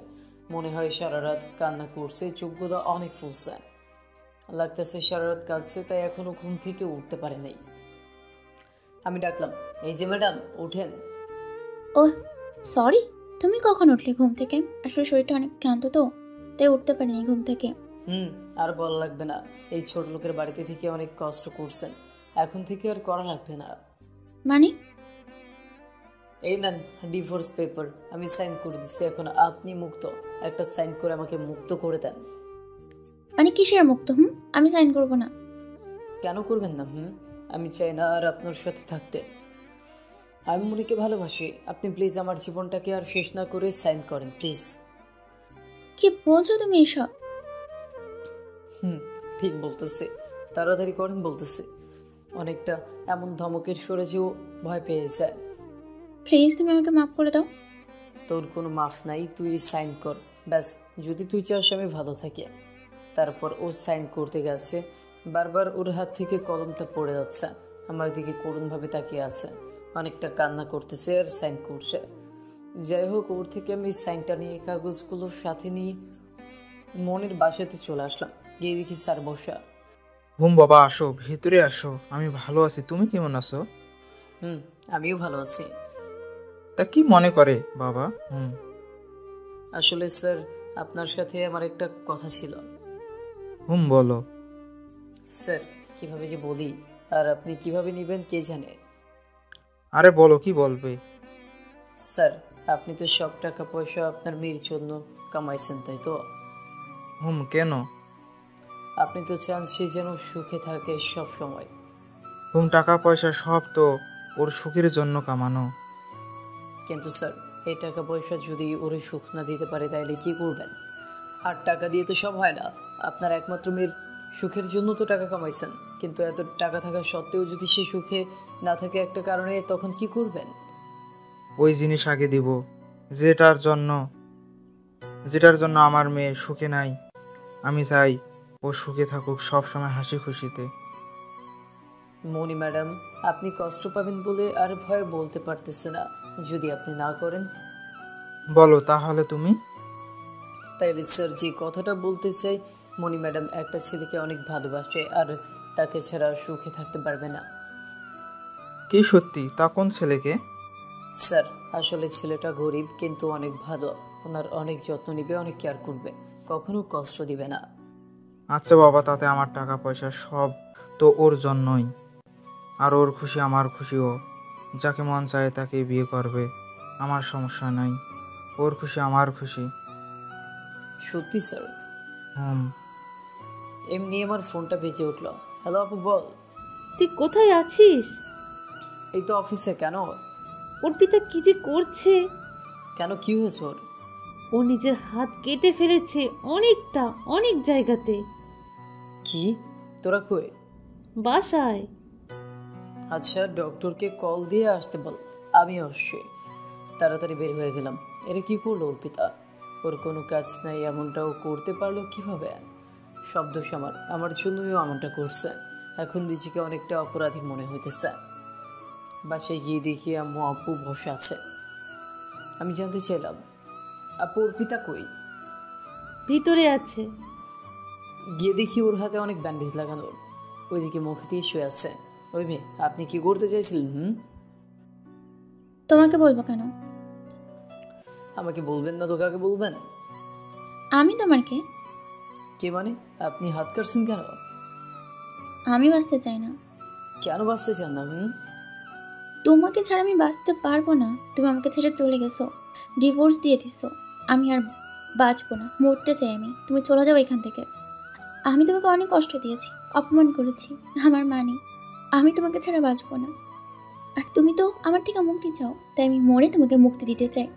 মনে হয় সারা রাত কান্না করছে, চোখগুলো অনেক ফুলছে, লাগতেছে সারা রাত কাঁদছে, তাই এখনো ঘুম থেকে উঠতে পারে নাই। আমি ডাকলাম, এই যে ম্যাডাম, উঠেন। ও সরি, তুমি কখন উঠলে ঘুম থেকে? আসলে শরীরটা অনেক ক্লান্ত তো, তাই উঠতে পারিনি ঘুম থেকে। আর বলা লাগবে না, এই ছোট লোকের বাড়িতে থেকে অনেক কষ্ট করছেন, এখন থেকে আর করা লাগবে না। মানে? এই নেন ডিভোর্স পেপার, আমি সাইন করে দিচ্ছি, এখন আপনি মুক্ত। একটা সাইন করে আমাকে মুক্ত করে দেন। মানে কিসের মুক্ত? আমি সাইন করব না। কেন করবেন না? আমি চাই না আর আপনার সাথে থাকতে। আমি মনিকে ভালোবাসি, আপনি প্লিজ আমার জীবনটাকে আর শেষ না করে সাইন করেন প্লিজ। কি বলছো তুমি এসব? ঠিক বলতেছে, তাড়াতাড়ি করেন বলতেছে। অনেকটা এমন ধমকের সরে যেও ভয় পেয়ে যায়। প্লিজ তুমি আমাকে মাফ করে দাও। তোর কোনো মাফ নাই, তুই সাইন কর ব্যাস। যদি তুই চাস আমি ভালো থাকি। তারপর ও সাইন করতে গেছে, বারবার ওর হাত থেকে কলমটা পড়ে যাচ্ছে। আমার দিকে করুণভাবে তাকিয়ে আছে, অনেকটা কান্না করতেছে আর সাইন করছে। যাই হোক, ওর থেকে আমি সাইনটা নিয়ে কাগজগুলো সাথে নিয়ে মনের বাসাতে চলে আসলাম। গিয়ে দেখি স্যার বসা। বাবা আসো, ভেতরে আসো, আমি ভালো আছি, তুমি কেমন আছো? আমিও ভালো আছি। তা কি মনে করে বাবা? আসলে স্যার, আপনার সাথে আমার একটা কথা ছিল। বলো। স্যার, কিভাবে যে বলি আর আপনি কিভাবে নেবেন কে জানে। আরে বলো, কি বলবে? স্যার, আপনি তো সব টাকা পয়সা আপনার মেয়ের জন্য কামাইছেন, তাই তো? কেন? আপনি তো চান সে যেন সুখে থাকে সব সময়। টাকা পয়সা সব তো ওর সুখের জন্য কামানো। কিন্তু স্যার, এই টাকা পয়সা যদি ওর সুখ না দিতে পারে তাহলে কি করবেন? আর টাকা দিয়ে তো সব হয় না। আপনার একমাত্র মেয়ের সুখের জন্য তো টাকা কামাইছেন, কিন্তু এত টাকা থাকা সত্ত্বেও যদি সে সুখে না থাকে একটা কারণে, তখন কি করবেন? ওই জিনিস আগে দিব যেটার জন্য আমার মেয়ে সুখে নাই। আমি চাই ও সুখে থাকুক সব সময়, হাসি খুশিতে। মনি ম্যাডাম, আপনি কষ্ট পাবেন বলে আর ভয় বলতে পারতেছে না। যদি আপনি না করেন। বলো তাহলে তুমি। তাইলে স্যার, যে কথাটা বলতে চাই, মনি ম্যাডাম একটা ছেলেকে অনেক ভালোবাসে আর তাকে ছাড়া সুখে থাকতে পারবে না। কি সত্যি? তা কোন ছেলেকে? স্যার, আসলে ছেলেটা গরিব কিন্তু অনেক ভালো। ওনার অনেক যত্ন নিবে, অনেক কেয়ার করবে, কখনো কষ্ট দিবে না। আচ্ছা বাবা, তাতে আমার টাকা পয়সা সব তো ওর জন্যই। আর ওর খুশি আমার খুশিও। যাকে মন চায় তাকে বিয়ে করবে, আমার সমস্যা নাই। ওর খুশি আমার খুশি। সত্যি স্যার? এমনি আমার ফোনটা বেজে উঠলো। হ্যালো আপু, বল। তুই কোথায় আছিস? এই তো অফিসে। কেন? অর্পিতা কি যে করছে। কেন, কি হয়েছে ওর? ও নিজের হাত কেটে ফেলেছে অনেক জায়গাতে। কি? তোরা কই? বাসায়। আচ্ছা, ডক্টরকে কল দিয়ে আসতে বল, আমি অবশ্যই। তাড়াতাড়ি বের হয়ে গেলাম। এরা কি করলো অর্পিতা? ওর কোনো কাজ নাই, এমনটাও করতে পারলো কিভাবে? সব দোষ আমার জন্যই এমনটা করছে। এখন নিজেকে অনেকটা অপরাধী মনে হইতেছে। বাসায় গিয়ে দেখি আম্মু আপু বসে আছে। আমি জানতে চাইলাম, আপু অর্পিতা কই? ভিতরে আছে। গিয়ে দেখি ওর হাতে অনেক ব্যান্ডেজ লাগানো, ওইদিকে মুখ দিয়ে শুয়ে আছে। ওই মেয়ে, আপনি কি করতে চাইছিলেন? তোমাকে বলবো কেন? আমাকে বলবেন না তো কাকে বলবেন? আমি তোমার কে? কে মানে? আপনি হাত কাটছেন কেন? আমি বাঁচতে চাই না। কেন বাঁচতে চান না? তোমাকে ছাড়া আমি বাঁচতে পারবো না। তুমি আমাকে ছেড়ে চলে গেছো, ডিভোর্স দিয়ে দিছো। আমি আর বাঁচবো না, মরতে চাই আমি। তুমি চলে যাও এখান থেকে। আমি তোমাকে অনেক কষ্ট দিয়েছি, অপমান করেছি, আমার মানি। আমি তোমাকে ছাড়া বাঁচবো না। আর তুমি তো আমার থেকে মুক্তি চাও, তাই আমি মরে তোমাকে মুক্তি দিতে চাই।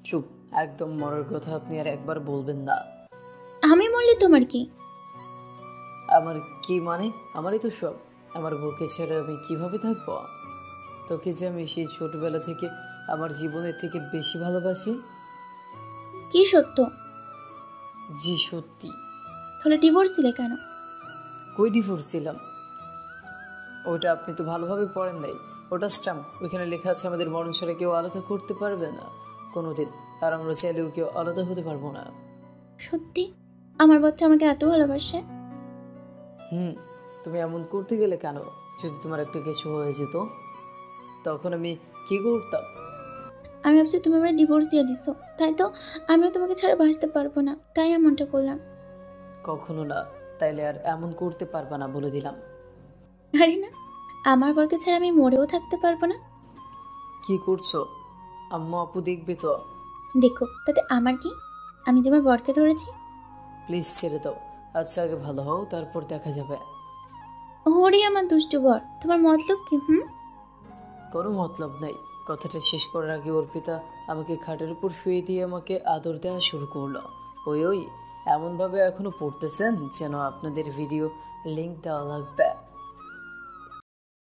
চুপ, একদম মরার কথা আপনি আর একবার বলবেন না। আমি মরলে তোমার কি? আমার কি মানে? আমারই তো সব। আমার বউকে ছেড়ে আমি কিভাবে থাকবো? তোকে যে আমি সেই ছোটবেলা থেকে আমার জীবনের থেকে বেশি ভালোবাসি। কি সত্য? জি সত্যি। তাহলে ডিভোর্স দিলে কেন? কই ডিভোর্স ছিলাম? ওটা আপনি তো ভালোভাবে পড়েন নাই। ওটা স্ট্যাম্প, ওইখানে লেখা আছে আমাদের মরণ ছাড়া কেউ আলাদা করতে পারবে না কোনোদিন, আর আমরা চাইলেও কেউ আলাদা হতে পারবো না। সত্যি? আমার বাচ্চা আমাকে এত ভালোবাসে? তুমি এমন করতে গেলে কেন? যদি তোমার একটা কিছু হয়ে যেত তখন আমি কি করতাম? আমি ভাবছি তুমি আমার ডিভোর্স দিয়ে দিছো, তাই তো আমিও তোমাকে ছাড়া বাঁচতে পারবো না, তাই এমনটা করলাম। কখনো না। তাইলে আর এমন করতে পারবা না বলে দিলাম। আরে না, আমার বরকে ছাড়া আমি মরেও থাকতে পারবো না। কি করছো? আম্মু আপু দেখবে তো। দেখো, তাতে আমার কি? আমি যে আমার বরকে ধরেছি। প্লিজ ছেড়ে দাও। আচ্ছা আগে ভালো হও, তারপর দেখা যাবে। ওরে আমার দুষ্টু বর, তোমার মতলব কি? কোনো মতলব নাই। কথাটা শেষ করার আগে অর্পিতা আমাকে খাটের উপর শুয়ে দিয়ে আমাকে আদর দেওয়া শুরু করলো। ওই এমনভাবে এখনো পড়তেছেন যেন আপনাদের ভিডিও লিংক দেওয়া লাগবে।